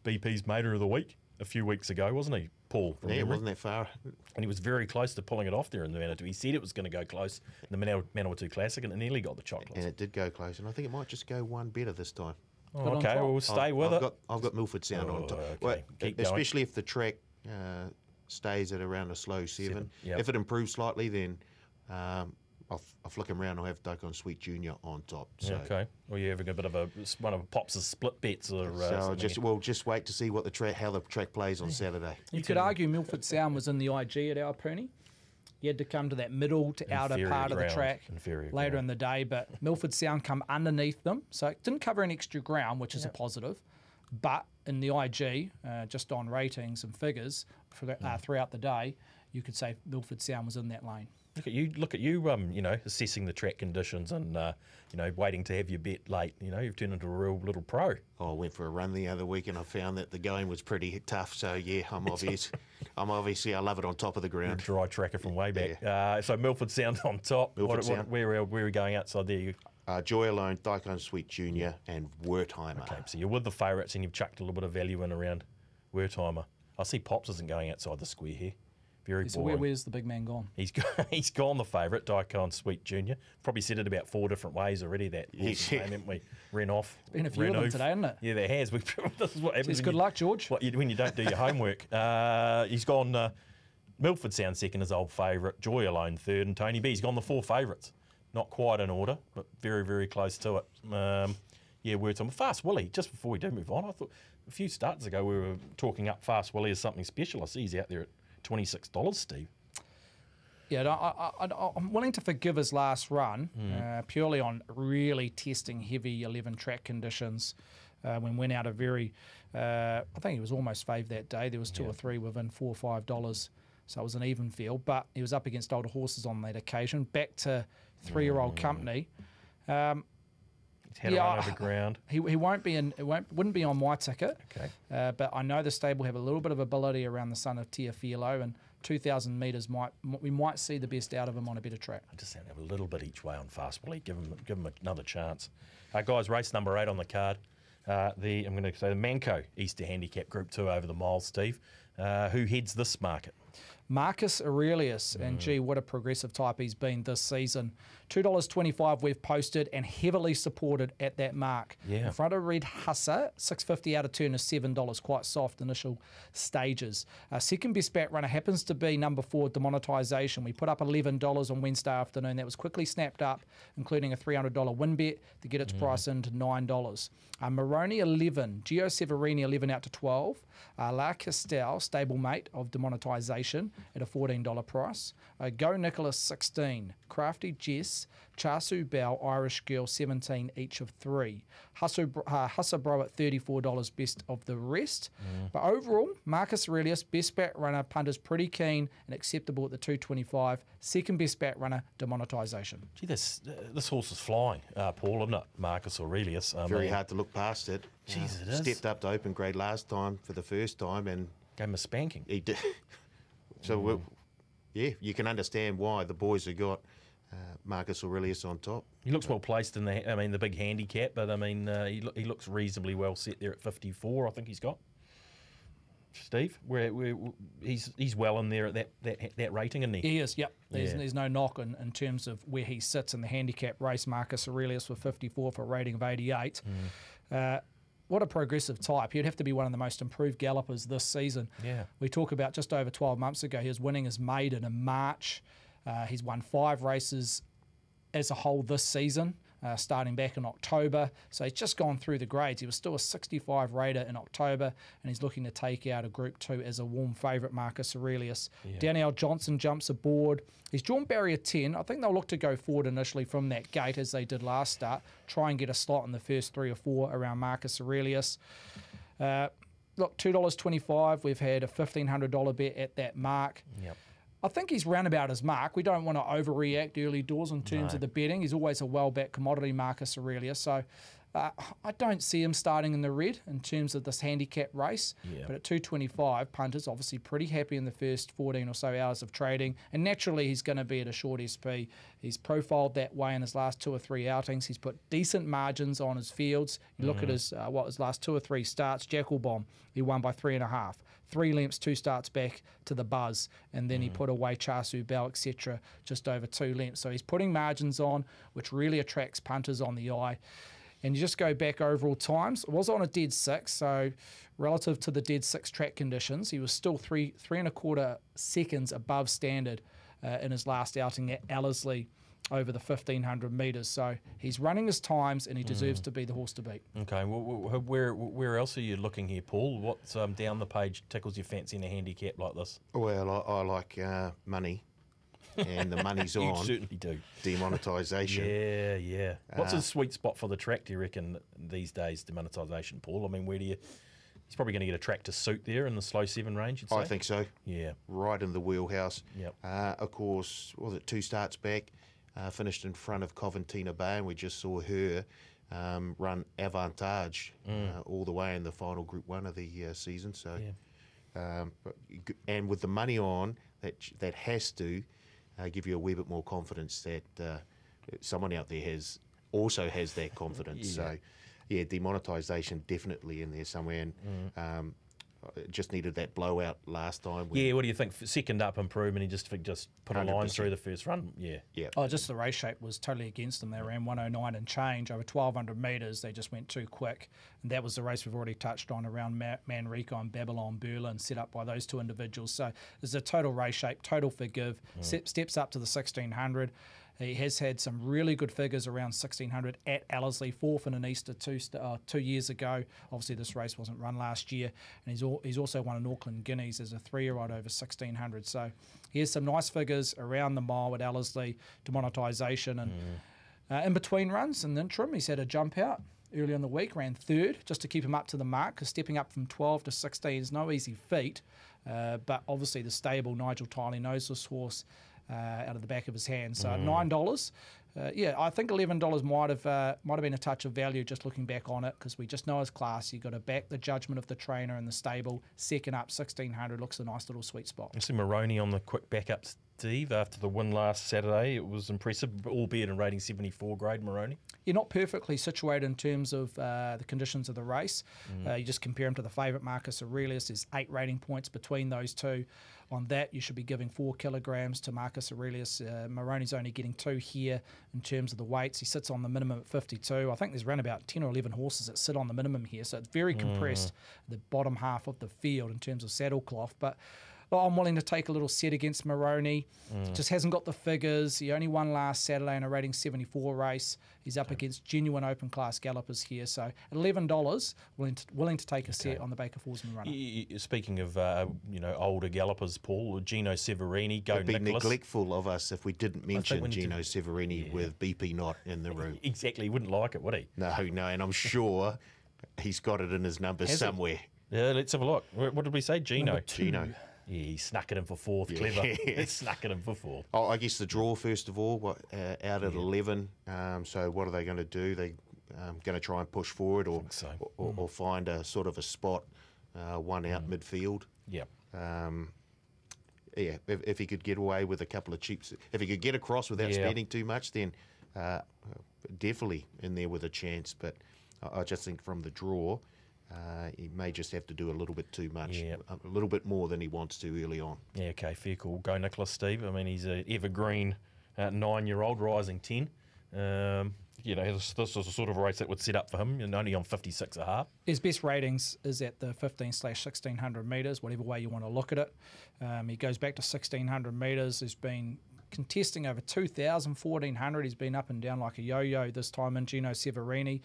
BP's Mater of the Week a few weeks ago, wasn't he? Paul. From Yeah, it memory. wasn't that far. And he was very close to pulling it off there in the Manawatu. He said it was going to go close in the Manawatu Classic, and it nearly got the chocolates. And it did go close, and I think it might just go one better this time. Oh, Put on okay, top. we'll stay with it. I've got Milford Sound on top. Okay, Well, keep going. especially if the track stays at around a slow 7. Yep. If it improves slightly, then I'll flick him around. I'll have Daikon Sweet Junior on top. So, Okay. Well, you're having a bit of one of Pops' split bets, or so just wait to see what how the track plays on Saturday. You could argue Milford Sound was in the IG at Aupuni. You had to come to that middle to outer Inferior part of the ground, track inferior later ground. in the day, but Milford Sound come underneath them, so it didn't cover any extra ground, which is a positive. But in the IG, just on ratings and figures throughout the day, you could say Milford Sound was in that lane. Look at you, assessing the track conditions and waiting to have your bet late. You've turned into a real little pro. I went for a run the other week and I found that the going was pretty tough. So yeah, I'm obviously I love it on top of the ground. Dry tracker from way back. So Milford Sound on top. Milford Sound. Where are we going outside there? Joy Alone, Daikon Sweet Junior, and Wertheimer. Okay, so you're with the favourites and you've chucked a little bit of value in around Wertheimer. I see Pops isn't going outside the square here. Very So boring. where's the big man gone? He's gone the favourite, Daikon Sweet Junior. Probably said it about 4 different ways already. That horse's name, haven't we? Ren off. Been a few of them Renoof. today, hasn't it? Yeah, there has. This is what happens. Says good luck, George. When you don't do your homework. He's gone. Milford Sound second, his old favourite. Joy Alone third, and Tony B. He's gone the 4 favourites. Not quite in order, but very, very close to it. Wertheimer. Fast Willie. Just before we do move on, I thought a few starts ago we were talking up Fast Willie as something special. I see he's out there at $26, Steve. Yeah, I'm willing to forgive his last run purely on really testing heavy 11 track conditions. When went out a very, I think he was almost favoured that day. There was 2 or 3 within $4 or $5, so it was an even field. But he was up against older horses on that occasion. Back to 3-year-old company. He's had a run over ground. He won't be in. Wouldn't be on my ticket. Okay. But I know the stable have a little bit of ability around the son of Tiafielo, and 2,000 metres we might see the best out of him on a better track. I just have a little bit each way on Fast Willie. Give him another chance. Guys, race number 8 on the card. I'm going to say the Manco Easter Handicap Group 2 over the miles, Steve. Who heads this market? Marcus Aurelius, and gee, what a progressive type he's been this season. $2.25 we've posted and heavily supported at that mark. Yeah. In front of Red Hussa, $6.50 out of turn is $7, quite soft initial stages. Second best back runner happens to be number 4, Demonetisation. We put up $11 on Wednesday afternoon. That was quickly snapped up, including a $300 win bet to get its price into $9. Moroni 11, Gio Severini 11 out to 12. La Castel, stablemate of Demonetisation at a $14 price. Go Nicholas 16, Crafty Jess, Chasu Bell, Irish Girl 17 each of 3. Hussa Bro at $34 best of the rest. But overall, Marcus Aurelius, best back runner, punters pretty keen and acceptable at the $2.25. Second best back runner, Demonetisation. Gee, this horse is flying, Paul, isn't it? Marcus Aurelius. Very hard to look past it. Jeez, it is. Stepped up to open grade last time for the first time, and Gave him a spanking. he did. So you can understand why the boys have got Marcus Aurelius on top. He looks well placed in the big handicap, but he looks reasonably well set there at 54. I think he's got. Steve, he's well in there at that rating, isn't he? He is, yep. There's no knock in terms of where he sits in the handicap race. Marcus Aurelius with 54 for a rating of 88. What a progressive type. He'd have to be one of the most improved gallopers this season. Yeah. We talk about just over 12 months ago, he was winning his maiden in March. He's won 5 races as a whole this season, starting back in October. So he's just gone through the grades. He was still a 65 rater in October, and he's looking to take out a Group 2 as a warm favourite, Marcus Aurelius. Yeah. Danielle Johnson jumps aboard. He's drawn barrier 10. I think they'll look to go forward initially from that gate as they did last start, try and get a slot in the first 3 or 4 around Marcus Aurelius. Look, $2.25. We've had a $1,500 bet at that mark. Yep. I think he's round about his mark. We don't want to overreact early doors in terms of the betting. He's always a well-backed commodity, Marcus Aurelius. So I don't see him starting in the red in terms of this handicap race. Yeah. But at $2.25, punters obviously pretty happy in the first 14 or so hours of trading. And naturally, he's going to be at a short SP. He's profiled that way in his last 2 or 3 outings. He's put decent margins on his fields. You look at his last 2 or 3 starts. Jackal Bomb, he won by 3.5. 3 lengths, 2 starts back to the buzz, and then he put away Chasu Bell, etc., just over 2 lengths. So he's putting margins on, which really attracts punters on the eye. And you just go back overall times. It was on a dead 6, so relative to the dead 6 track conditions, he was still 3.25 seconds above standard in his last outing at Ellerslie over the 1,500 metres. So he's running his times, and he deserves to be the horse to beat. Okay, well, where else are you looking here, Paul? What's down the page tickles your fancy in a handicap like this? Well, I like money, and the money's You on certainly do. demonetisation. Yeah. What's a sweet spot for the track, do you reckon, these days, demonetisation, Paul? I mean, where do you... He's probably going to get a track to suit there in the slow 7 range, you'd say? I think so. Yeah. Right in the wheelhouse. Yep. Of course, was it 2 starts back? Finished in front of Coventina Bay, and we just saw her run Avantage all the way in the final Group 1 of the season. So, and with the money on, that has to give you a wee bit more confidence that someone out there also has that confidence. So, yeah, demonetisation definitely in there somewhere, and just needed that blowout last time. Yeah, what do you think? Second up improvement, he just put a line 100%. through the first run. Yeah. Oh, just the race shape was totally against them. They ran 109 and change over 1,200 metres. They just went too quick. And that was the race we've already touched on around Manrico and Babylon Berlin, set up by those 2 individuals. So there's a total race shape, total forgive, steps up to the 1,600. He has had some really good figures around 1,600 at Ellerslie, 4th in an Easter 2 years ago. Obviously, this race wasn't run last year. And he's also won an Auckland Guineas as a 3-year-old over 1,600. So here's some nice figures around the mile at Ellerslie, demonetisation. And in between runs, in the interim, he's had a jump out early in the week, ran 3rd just to keep him up to the mark, because stepping up from 12 to 16 is no easy feat. But obviously, the stable, Nigel Tiley, knows this horse out of the back of his hand. So at $9, I think $11 might have been a touch of value just looking back on it, because we just know his class. You've got to back the judgment of the trainer and the stable. Second up, 1,600 looks a nice little sweet spot. I see Maroney on the quick backup, Steve, after the win last Saturday. It was impressive, albeit in rating 74 grade, Maroney. You're not perfectly situated in terms of the conditions of the race. You just compare him to the favourite, Marcus Aurelius. There's 8 rating points between those two. On that, you should be giving 4 kilograms to Marcus Aurelius. Maroney's only getting 2 here in terms of the weights. He sits on the minimum at 52. I think there's around about 10 or 11 horses that sit on the minimum here, so it's very compressed, the bottom half of the field in terms of saddlecloth. But I'm willing to take a little set against Maroney. Just hasn't got the figures. He only won last Saturday in a rating 74 race. He's up against genuine open class gallopers here. So at $11, willing to take a set on the Baker Forsman runner. Speaking of older gallopers, Paul, Gino Severini, It'd be Nicholas. neglectful of us if we didn't mention Gino Severini with BP Knott in the room. Exactly, he wouldn't like it, would he? No, and I'm sure he's got it in his numbers somewhere. Yeah, let's have a look. What did we say? Gino. Gino. Yeah, he snuck it in for 4th. Clever. He snuck it in for 4th. Oh, I guess the draw, first of all, out at 11. So what are they going to do? They going to try and push forward or find a sort of a spot, one out midfield? Yeah. If he could get away with a couple of cheaps, if he could get across without spending too much, then definitely in there with a chance. But I just think from the draw, he may just have to do a little bit too much, a little bit more than he wants to early on. Yeah, okay, fair call. Go Nicholas, Steve. I mean, he's an evergreen 9-year-old, rising 10. This is the sort of race that would set up for him, and only on 56.5. His best ratings is at the 15/1600 metres, whatever way you want to look at it. He goes back to 1600 metres. He's been contesting over 2,000, 1,400. He's been up and down like a yo-yo this time in Gino Severini.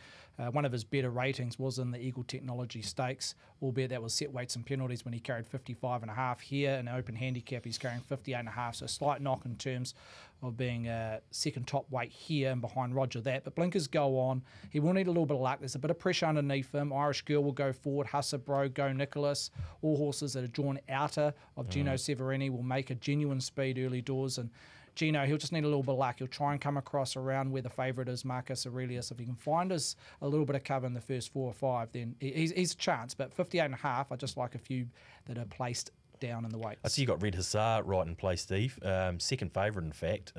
One of his better ratings was in the Eagle Technology Stakes, albeit that was set weights and penalties when he carried 55.5. Here in open handicap, he's carrying 58.5, so a slight knock in terms of being second top weight here and behind Roger that. But blinkers go on. He will need a little bit of luck. There's a bit of pressure underneath him. Irish Girl will go forward. Hussabro, Go Nicholas. All horses that are drawn outer of Gino Severini will make a genuine speed early doors. And Gino, he'll just need a little bit of luck. He'll try and come across around where the favourite is, Marcus Aurelius. If he can find us a little bit of cover in the first 4 or 5, then he's a chance. But 58.5, I just like a few that are placed down in the weights. I see you got Red Hussar right in place, Steve. Second favourite, in fact.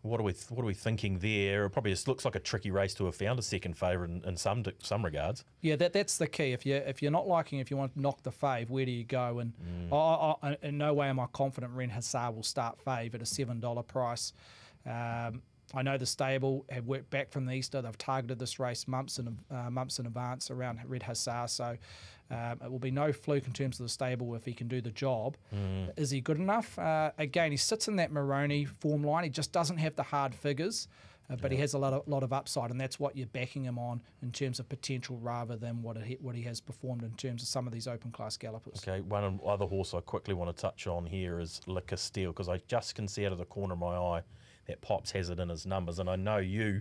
What are we thinking there? It probably just looks like a tricky race to have found a second favourite in some regards. Yeah, that's the key. If you want to knock the fave, where do you go? And in no way am I confident Ren Hussar will start fave at a $7 price. I know the stable have worked back from the Easter. They've targeted this race months in advance around Red Hussar. So it will be no fluke in terms of the stable if he can do the job. Is he good enough? Again, he sits in that Maroney form line. He just doesn't have the hard figures, but he has a lot of upside, and that's what you're backing him on in terms of potential rather than what he has performed in terms of some of these open class gallopers. Okay, one other horse I quickly want to touch on here is Liquor Steel, because I just can see out of the corner of my eye that Pops has it in his numbers, and I know you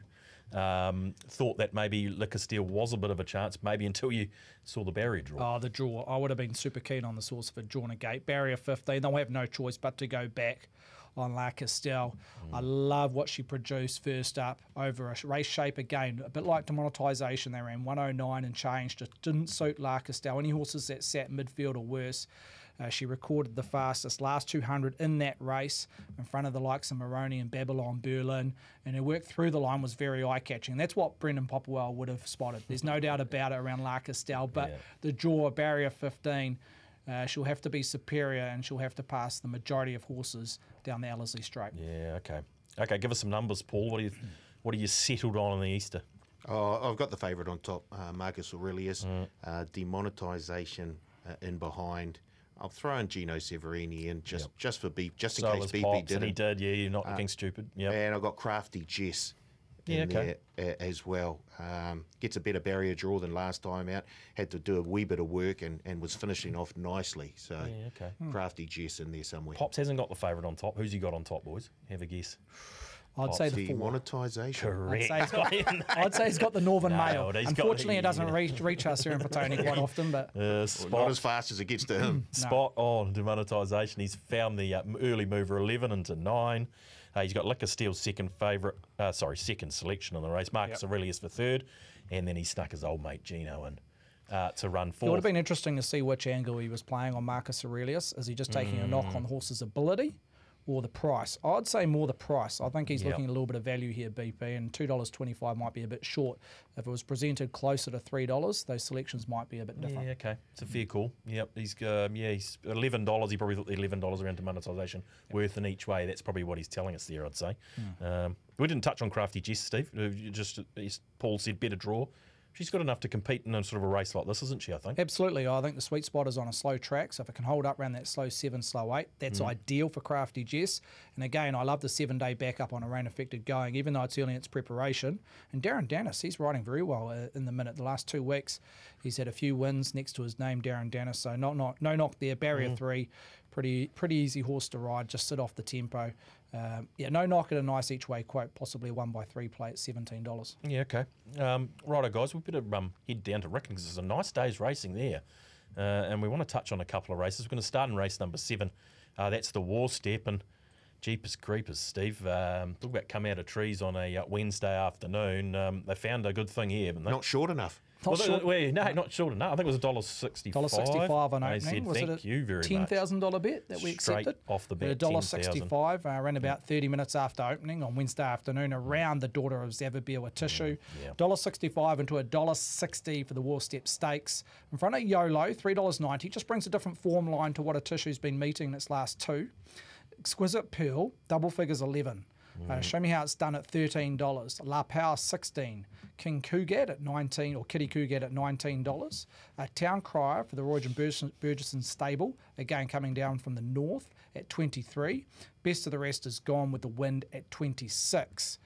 thought that maybe Liquor Steel was a bit of a chance, maybe until you saw the barrier draw. Oh, the draw. I would have been super keen on this horse if it drawn a gate. Barrier 15, they'll have no choice but to go back on La Castelle. I love what she produced first up over a race shape again, a bit like demonetisation. They ran 109 and change, just didn't suit La Castelle. Any horses that sat midfield or worse. She recorded the fastest last 200 in that race in front of the likes of Maroney and Babylon Berlin, and her work through the line was very eye-catching. That's what Brendan Popplewell would have spotted. There's no doubt about it around La Castelle, but the draw, barrier 15, she'll have to be superior and she'll have to pass the majority of horses down the Ellerslie straight. Yeah, okay. Okay, give us some numbers, Paul. What are you settled on in the Easter? Oh, I've got the favourite on top, Marcus Aurelius. Demonetisation in behind. I'll throw in Gino Severini in just for beef, just in case BP did it. He did, yeah. You're not looking stupid. Yeah. And I've got Crafty Jess in there as well. Gets a better barrier draw than last time out. Had to do a wee bit of work and was finishing off nicely. So Crafty Jess in there somewhere. Pops hasn't got the favourite on top. Who's he got on top, boys? Have a guess. I'd say the demonetisation. Correct. I'd say he's got the Northern Mail. Unfortunately, it doesn't reach us here in Petone quite often, but not as fast as it gets to him. Spot on demonetisation. He's found the early mover 11 into 9. He's got Liquor Steel's second selection in the race. Marcus Aurelius for third, and then he snuck his old mate Gino in to run fourth. It would have been interesting to see which angle he was playing on Marcus Aurelius. Is he just taking a knock on the horse's ability? Or the price? I'd say more the price. I think he's looking at a little bit of value here, BP, and $2.25 might be a bit short. If it was presented closer to $3, those selections might be a bit different. Yeah, okay. It's a fair call. Yep, he's $11. He probably thought the $11 around demonetisation worth in each way. That's probably what he's telling us there, I'd say. We didn't touch on Crafty Jess, Steve. As Paul said, better draw. She's good enough to compete in a sort of a race like this, isn't she, I think? Absolutely. I think the sweet spot is on a slow track, so if it can hold up around that slow 7, slow 8, that's ideal for Crafty Jess. And again, I love the 7-day backup on a rain-affected going, even though it's early in its preparation. And Darren Dennis, he's riding very well in the minute. The last 2 weeks, he's had a few wins next to his name, Darren Dennis, so no knock there. Barrier 3, pretty easy horse to ride, just sit off the tempo. No knock at a nice each way quote, possibly a 1x3 play at $17. Yeah, okay. Righto, guys, we better head down to Rickon because there's a nice day's racing there. And we want to touch on a couple of races. We're going to start in race number 7. That's the War Step. And Jeepers Creepers, Steve. Talk about come out of trees on a Wednesday afternoon. They found a good thing here, haven't they? Not short enough. Not short enough. I think it was $1.65. $1.65 on opening. Said, was thank you very much. $10,000 bet that we accepted? Straight off the bet, $1.65. Ran about 30 minutes after opening on Wednesday afternoon around the daughter of Zavabila Tissue. $1.65 into $1.60 for the War Step Stakes. In front of YOLO, $3.90. Just brings a different form line to what a Tissue's been meeting in its last 2. Exquisite Pearl, double figures 11. Show me how it's done at $13. La Power 16. King Cougat at 19, or Kitty Cougat at $19. Town Crier for the Roy and Burgesson stable, again coming down from the north at 23. Best of the rest is Gone with the Wind at 26.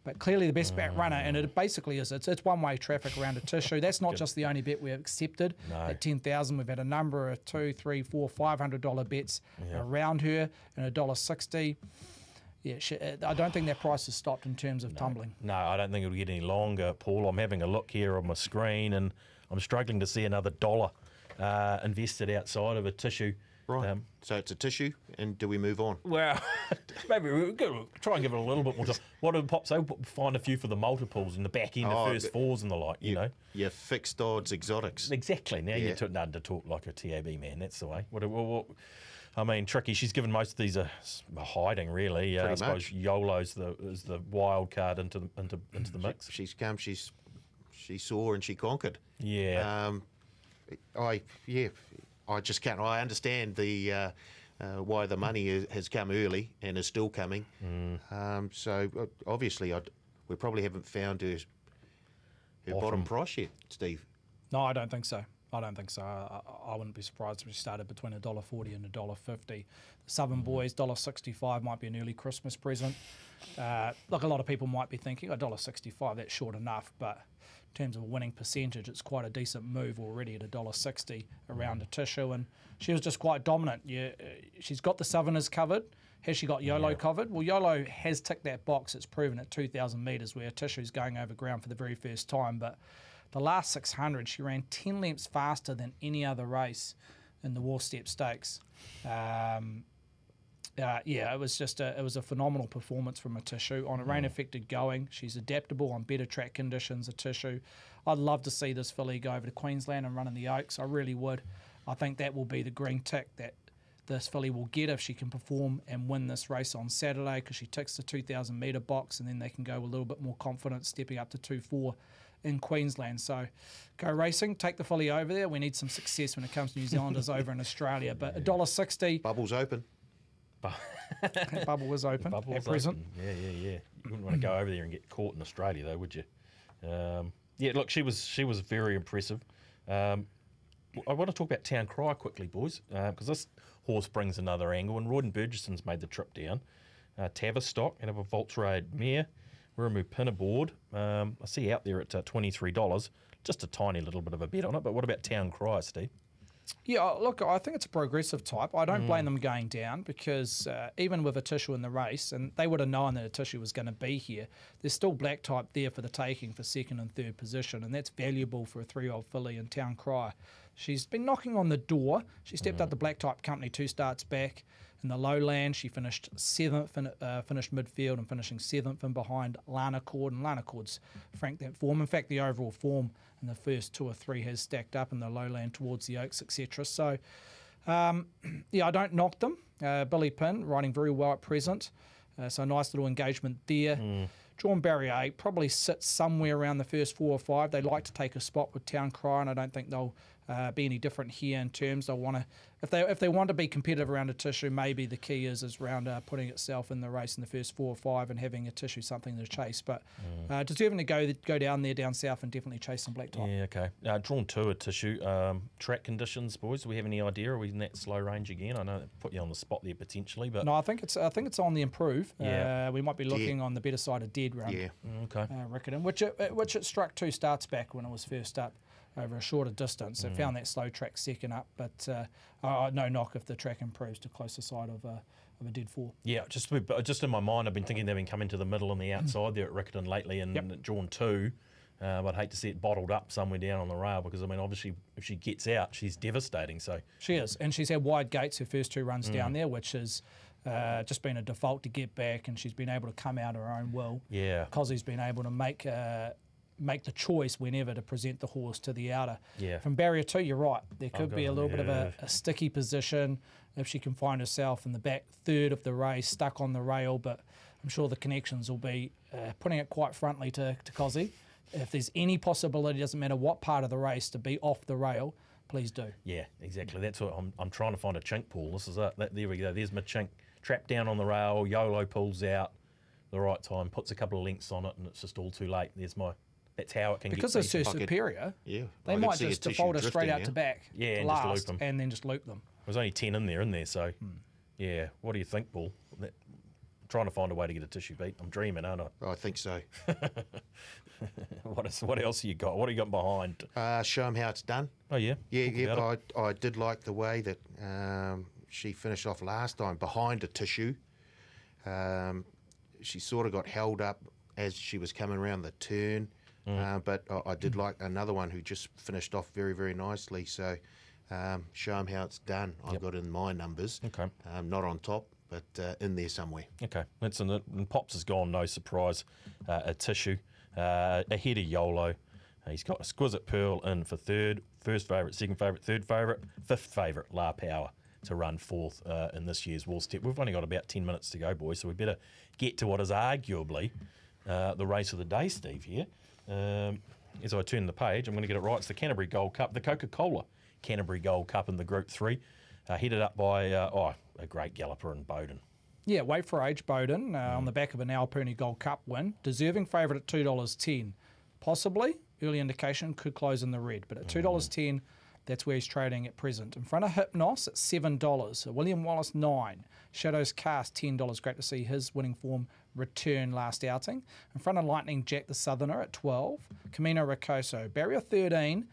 But clearly the best back runner, and it basically is, it's one-way traffic around a Tissue. That's not just the only bet we have accepted. At $10,000, we've had a number of $200, $300, $400, $500 bets around her, and $1.60. Yeah, I don't think that price has stopped in terms of tumbling. No, I don't think it'll get any longer, Paul. I'm having a look here on my screen, and I'm struggling to see another $1 invested outside of a Tissue. Right. So it's a Tissue, and do we move on? Well, maybe we'll try and give it a little bit more time. What do Pop say? Find a few for the multiples in the back end, the first fours and the like, you know. Yeah, fixed odds exotics. Exactly. Now you're to talk like a TAB man. That's the way. I mean, tricky. She's given most of these a hiding, really. I suppose YOLO's is the wild card into the mix. She's come. She saw and she conquered. Yeah. I just can't. I understand the why the money has come early and is still coming. So obviously, we probably haven't found her bottom price yet, Steve. No, I don't think so. I wouldn't be surprised if she started between $1.40 and $1.50. The Southern Boys, $1.65 might be an early Christmas present. Look, a lot of people might be thinking, $1.65, that's short enough, but in terms of a winning percentage, it's quite a decent move already at $1.60 around a tissue, and she was just quite dominant. She's got the Southerners covered. Has she got YOLO covered? Well, YOLO has ticked that box. It's proven at 2,000 metres where a tissue's going over ground for the very first time, but the last 600, she ran 10 lengths faster than any other race in the War Step Stakes. It was just it was a phenomenal performance from a tissue on a rain-affected going. She's adaptable on better track conditions. A tissue. I'd love to see this filly go over to Queensland and run in the Oaks. I really would. I think that will be the green tick that this filly will get if she can perform and win this race on Saturday, because she ticks the 2,000 metre box, and then they can go with a little bit more confidence, stepping up to 2-4 in Queensland. So go racing, take the filly over there. We need some success when it comes to New Zealanders over in Australia. But $1.60. Bubble's open. Bubble was open at present. Yeah. You wouldn't want to go over there and get caught in Australia, though, would you? Look, she was very impressive. I want to talk about Town Cry quickly, boys, because this horse brings another angle. And Royden Burgeson's made the trip down. Tavistock out of a Volkswagen mare. Wiremu pin aboard. I see out there at $23. Just a tiny little bit of a bet on it. But what about Town Cry, Steve? Yeah, look, I think it's a progressive type. I don't blame them going down, because even with a tissue in the race, and they would have known that a tissue was going to be here, there's still black type there for the taking for second and third position, and that's valuable for a 3-year-old filly in Town Cry. She's been knocking on the door. She stepped up the black type company 2 starts back. In the lowland, she finished 7th, finished midfield and finishing 7th and behind Lana Cord. And Lana Cord's franked that form. In fact, the overall form in the first 2 or 3 has stacked up in the lowland towards the Oaks, etc. So, I don't knock them. Billy Pinn riding very well at present. So nice little engagement there. Drawn barrier 8 probably sits somewhere around the first 4 or 5. They like to take a spot with Town Cry, and I don't think they'll be any different here in terms. They'll want to, if they want to be competitive around a tissue, maybe the key is around putting itself in the race in the first 4 or 5 and having a tissue something to chase. But deserving to go down south and definitely chase some black top. Yeah, okay. Drawn to a tissue. Track conditions, boys. Do we have any idea? Are we in that slow range again? I know that put you on the spot there potentially, but no, I think it's on the improve. Yeah. We might be looking on the better side of dead round. Yeah. Okay. Riccarton, which it struck 2 starts back when it was first up over a shorter distance. It found that slow track second up, but no knock if the track improves to closer side of a dead 4. Yeah, just in my mind, I've been thinking they've been coming to the middle and the outside there at Riccarton lately, and drawn 2. I'd hate to see it bottled up somewhere down on the rail, because I mean, obviously, if she gets out, she's devastating. So she is, and she's had wide gates her first 2 runs down there, which has just been a default to get back, and she's been able to come out her own will. Yeah, Cozzie's been able to make the choice whenever to present the horse to the outer. Yeah. From barrier 2, you're right. There could be a little bit of a sticky position if she can find herself in the back third of the race, stuck on the rail, but I'm sure the connections will be putting it quite frontally to Cozzie. If there's any possibility, doesn't matter what part of the race, to be off the rail, please do. Yeah, exactly. That's what I'm trying to find a chink pool. This is it. There we go. There's my chink. Trapped down on the rail, YOLO pulls out the right time, puts a couple of lengths on it, and it's just all too late. That's how it can because get it's her superior. Yeah, they might just default her straight out to back, and last, just loop them, and then just loop them. There's only 10 in there. So, yeah. What do you think, Paul? I'm trying to find a way to get a tissue beat. I'm dreaming, aren't I? I think so. What else you got? What do you got behind? Show them how it's done. Oh yeah, yeah. I did like the way that she finished off last time behind a tissue. She sort of got held up as she was coming around the turn. But I did like another one who just finished off very, very nicely. So show them how it's done. I've got in my numbers. Okay. Not on top, but in there somewhere. Okay. That's in it. And Pops has gone, no surprise. A tissue. Ahead of YOLO. He's got Exquisite Pearl in for third. First favourite, second favourite, third favourite, fifth favourite, La Power. to run fourth in this year's Wall Step. We've only got about 10 minutes to go, boys, so we better get to what is arguably the race of the day, Steve, here. As I turn the page, I'm going to get it right. It's the Canterbury Gold Cup, the Coca-Cola Canterbury Gold Cup in the Group 3, headed up by a great galloper in Bowden. Yeah, wait for age, Bowden, on the back of an Alpuni Gold Cup win. Deserving favourite at $2.10. Possibly, early indication, could close in the red. But at $2.10, that's where he's trading at present. In front of Hypnos at $7. William Wallace, $9. Shadows Cast, $10. Great to see his winning form return last outing. In front of Lightning Jack the Southerner at $12. Camino Ricoso, barrier 13,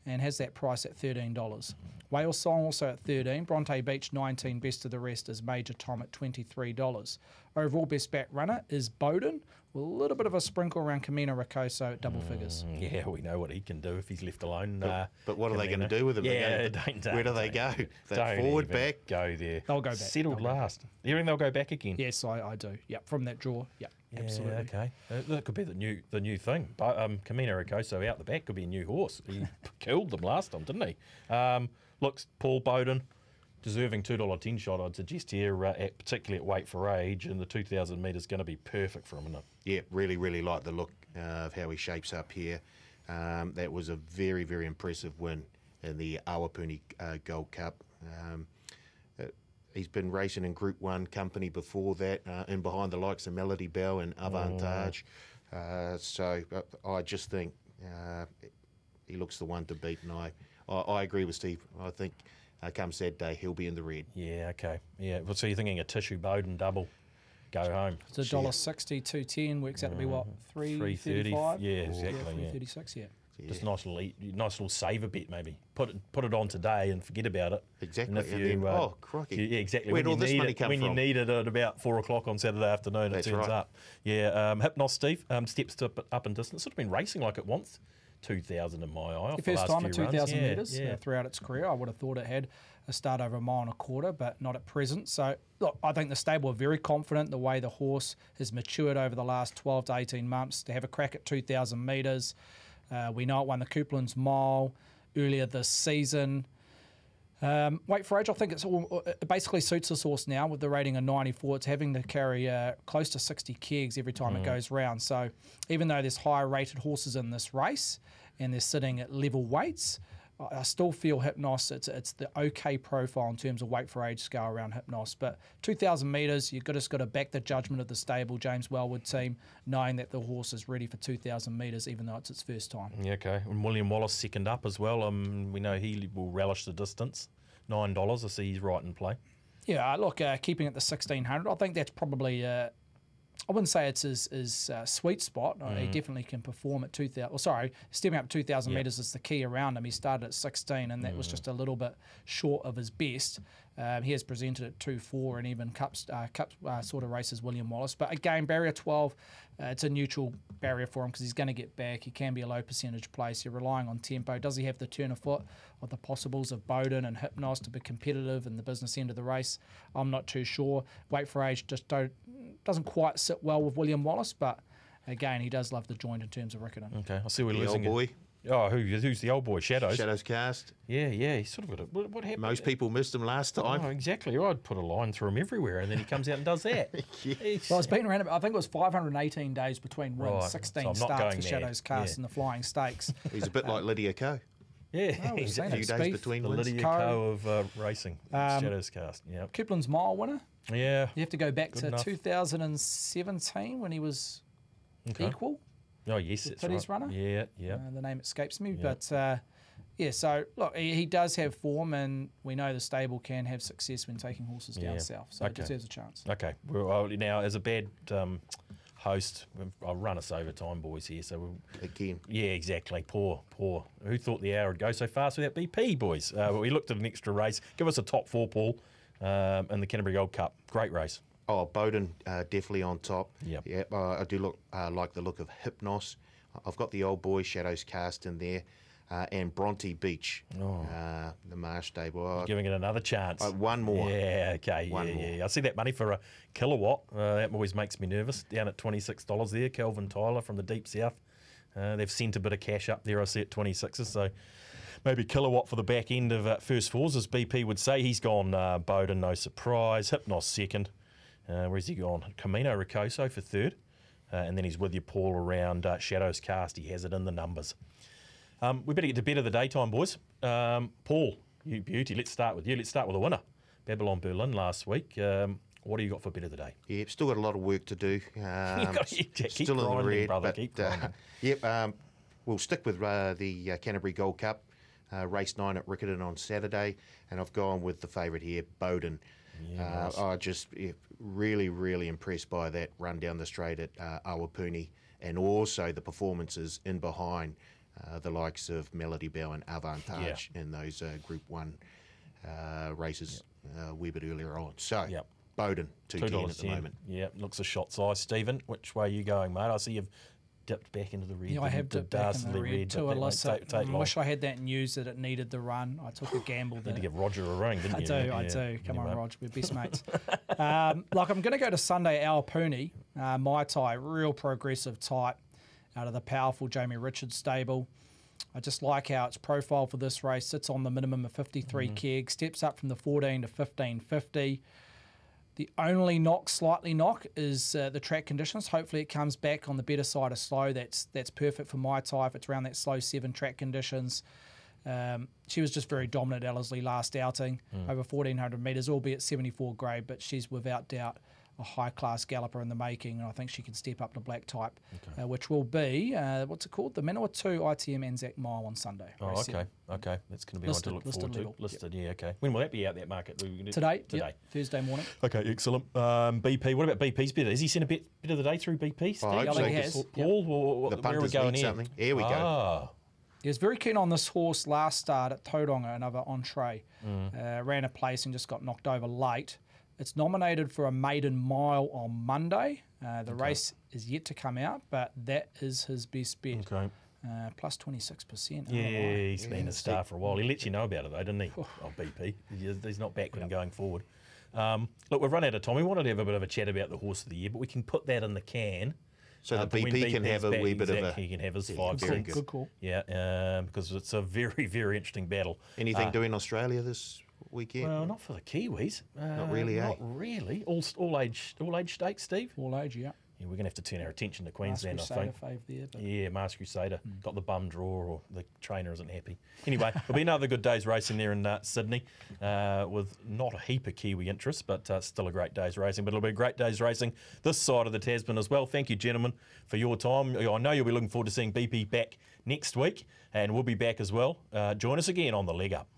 and has that price at $13. Whale Song also at $13. Bronte Beach, $19. Best of the rest is Major Tom at $23. Overall best back runner is Bowden, with a little bit of a sprinkle around Camino Ricoso at double figures. Yeah, we know what he can do if he's left alone. But what are they going to do with him? Yeah, where do they go? That forward, back? Go there. They'll go back. Settled last. You think they'll go back again? Yes, I do. Yep, from that draw. Yep, absolutely. Okay. That could be the new thing. But Camino Ricoso out the back could be a new horse. He killed them last time, didn't he? Looks Paul Bowden, deserving $2.10 shot, I'd suggest here, particularly at weight for age, and the 2,000 metres going to be perfect for him, isn't it? Yeah, really, really like the look of how he shapes up here. That was a very, very impressive win in the Awapuni Gold Cup. He's been racing in Group 1 company before that, and behind the likes of Melody Bell and Avantage. So I just think he looks the one to beat, and I agree with Steve. I think come Saturday, he'll be in the red. Yeah, okay. Yeah, well, so you're thinking a tissue Bowden double, go home. It's $1.60, $2.10, works out to be what, $3.35? Yeah, exactly. Yeah, $3.36, yeah. Just nice little saver bet maybe. Put it on today and forget about it. Exactly. And if you, crikey. Yeah, exactly. Where'd all this money come from? When you need it at about 4 o'clock on Saturday afternoon, That's it turns right. up. Yeah, Hypnos Steve steps up in distance. Sort of been racing like it wants. 2,000 in my eye. The first time at 2,000 metres throughout its career. I would have thought it had a start over 1.25 miles, but not at present. So, look, I think the stable are very confident the way the horse has matured over the last 12 to 18 months to have a crack at 2,000 metres. We know it won the Coupland's Mile earlier this season. Weight for age, I think it basically suits this horse now with the rating of 94. It's having to carry close to 60 kegs every time it goes round. So even though there's higher rated horses in this race and they're sitting at level weights, I still feel Hypnos, it's the okay profile in terms of weight for age scale around Hypnos. But 2,000 metres, you've just got to back the judgment of the stable, James Wellwood team, knowing that the horse is ready for 2,000 metres, even though it's its first time. Yeah, okay. And William Wallace second up as well. We know he will relish the distance. $9, I see he's right in play. Yeah, look, keeping it the 1,600, I think that's probably... I wouldn't say it's his sweet spot. He definitely can perform at 2,000. Stepping up 2,000 metres is the key around him. He started at 16, and that was just a little bit short of his best. He has presented at 2-4 and even cup sort of races, William Wallace. But again, barrier 12, it's a neutral barrier for him because he's going to get back. He can be a low percentage place. You're relying on tempo. Does he have the turn of foot of the possibles of Bowden and Hypnos to be competitive in the business end of the race? I'm not too sure. Weight for age just doesn't quite sit well with William Wallace, but again, he does love the joint in terms of RICCARTON. Okay, I see we're The losing old boy. Oh, who's the old boy? Shadows. Shadows Cast. Yeah, he's sort of got a... What happened? Most people missed him last time. Oh, exactly. I'd put a line through him everywhere, and then he comes out and does that. Well, it's been around, I think it was 518 days between wins, Right. 16 So I'm not starts going for there. Shadows Cast Yeah. in the Flying Stakes. He's a bit like Lydia Ko. Yeah, Oh, we've seen A it. few days Spieth. between the wins. Lydia Coe. Co of racing. Shadows Cast. Yeah. Coupland's Mile winner. Yeah. You have to go back Good to enough. 2017 when he was Okay. equal. Oh, yes, that's Pitty's right. runner? Yeah. The name escapes me, Yeah. but so look, he does have form, and we know the stable can have success when taking horses down Yeah. south, so it Okay. deserves a chance. Okay. Well, now, as a bad host, I'll run us over time, boys, here. So Again. yeah, exactly. Poor. Who thought the hour would go so fast without BP, boys? We looked at an extra race. Give us a top four, Paul, in the Canterbury Gold Cup. Great race. Oh, Bowden definitely on top. Yep. Yeah, I do like the look of Hypnos. I've got the old boy Shadows Cast in there, and Bronte Beach, the Marsh stable. Giving it another chance. One more. Yeah, okay. One more. Yeah. I see that money for a kilowatt. That always makes me nervous. Down at $26 there. Kelvin Tyler from the Deep South. They've sent a bit of cash up there, I see, at 26s. So maybe kilowatt for the back end of first fours, as BP would say. He's gone Bowden, no surprise. Hypnos second. Where's he gone? Camino Ricoso for third. And then he's with you, Paul, around Shadows Cast. He has it in the numbers. We better get to bed of the daytime, boys. Paul, you beauty. Let's start with you. Let's start with a winner. Babylon Berlin last week. What do you got for bet of the day? Yeah, still got a lot of work to do. Keep still in the red, brother, but keep we'll stick with the Canterbury Gold Cup, race 9 at Riccarton on Saturday, and I've gone with the favourite here, Bowden. Yeah, nice. I just really, really impressed by that run down the straight at Awapuni, and also the performances in behind the likes of Melody Bell and Avantage in those Group 1 races a wee bit earlier on. So, Bowden, $2.10 at the moment. Yeah, looks a shot size. Stephen, which way are you going, mate? I see you've dipped back into the red. Yeah, I have dipped back into the red to elicit. I wish I had that news that it needed the run. I took a gamble. You had to give Roger a ring, didn't you? I do. Come on, Roger, we're best mates. I'm going to go to Sunday, Awapuni, Mai Tai, real progressive type out of the powerful Jamie Richards stable. I just like how its profile for this race sits on the minimum of 53 keg, steps up from the 14 to 15.50. The only slightly knock, is the track conditions. Hopefully it comes back on the better side of slow. That's perfect for Mai Tai if it's around that slow 7 track conditions. She was just very dominant at ELLERSLIE last outing, over 1,400 metres, albeit 74 grade, but she's without doubt a high-class galloper in the making, and I think she can step up to black type, which will be, what's it called? The Manawatu ITM Anzac Mile on Sunday. Oh, okay. Okay. That's going to be one to look forward to. Listed, yeah, okay. When will that be out, that market? Today. Thursday morning. Okay, excellent. BP, what about BP's bid? Has he sent a bit of the day through BP, Steve? I hope so. He has. Paul, the where are we going here? Something. Here we go. He was very keen on this horse last start at Tauranga, another entree. Ran a place and just got knocked over late. It's nominated for a maiden mile on Monday. The race is yet to come out, but that is his best bet. Okay. Plus 26%. Yeah, he's been a star for a while. He let you know about it, though, didn't he? BP. He's not backward and going forward. Look, we've run out of time. We wanted to have a bit of a chat about the horse of the year, but we can put that in the can. So the BP can have a wee bit of a... He can have his 5 cents. Good call. Yeah, because it's a very, very interesting battle. Anything doing in Australia this weekend? Well, not for the Kiwis. Not really, Not really. All age stakes, Steve? All age, yeah. Yeah, we're going to have to turn our attention to Queensland, I think. Fave there, but... Yeah, Mars Crusader. Got the bum draw, or the trainer isn't happy. Anyway, there'll be another good day's racing there in Sydney with not a heap of Kiwi interest, but still a great day's racing. But it'll be a great day's racing this side of the Tasman as well. Thank you, gentlemen, for your time. I know you'll be looking forward to seeing BP back next week, and we'll be back as well. Join us again on The Leg Up.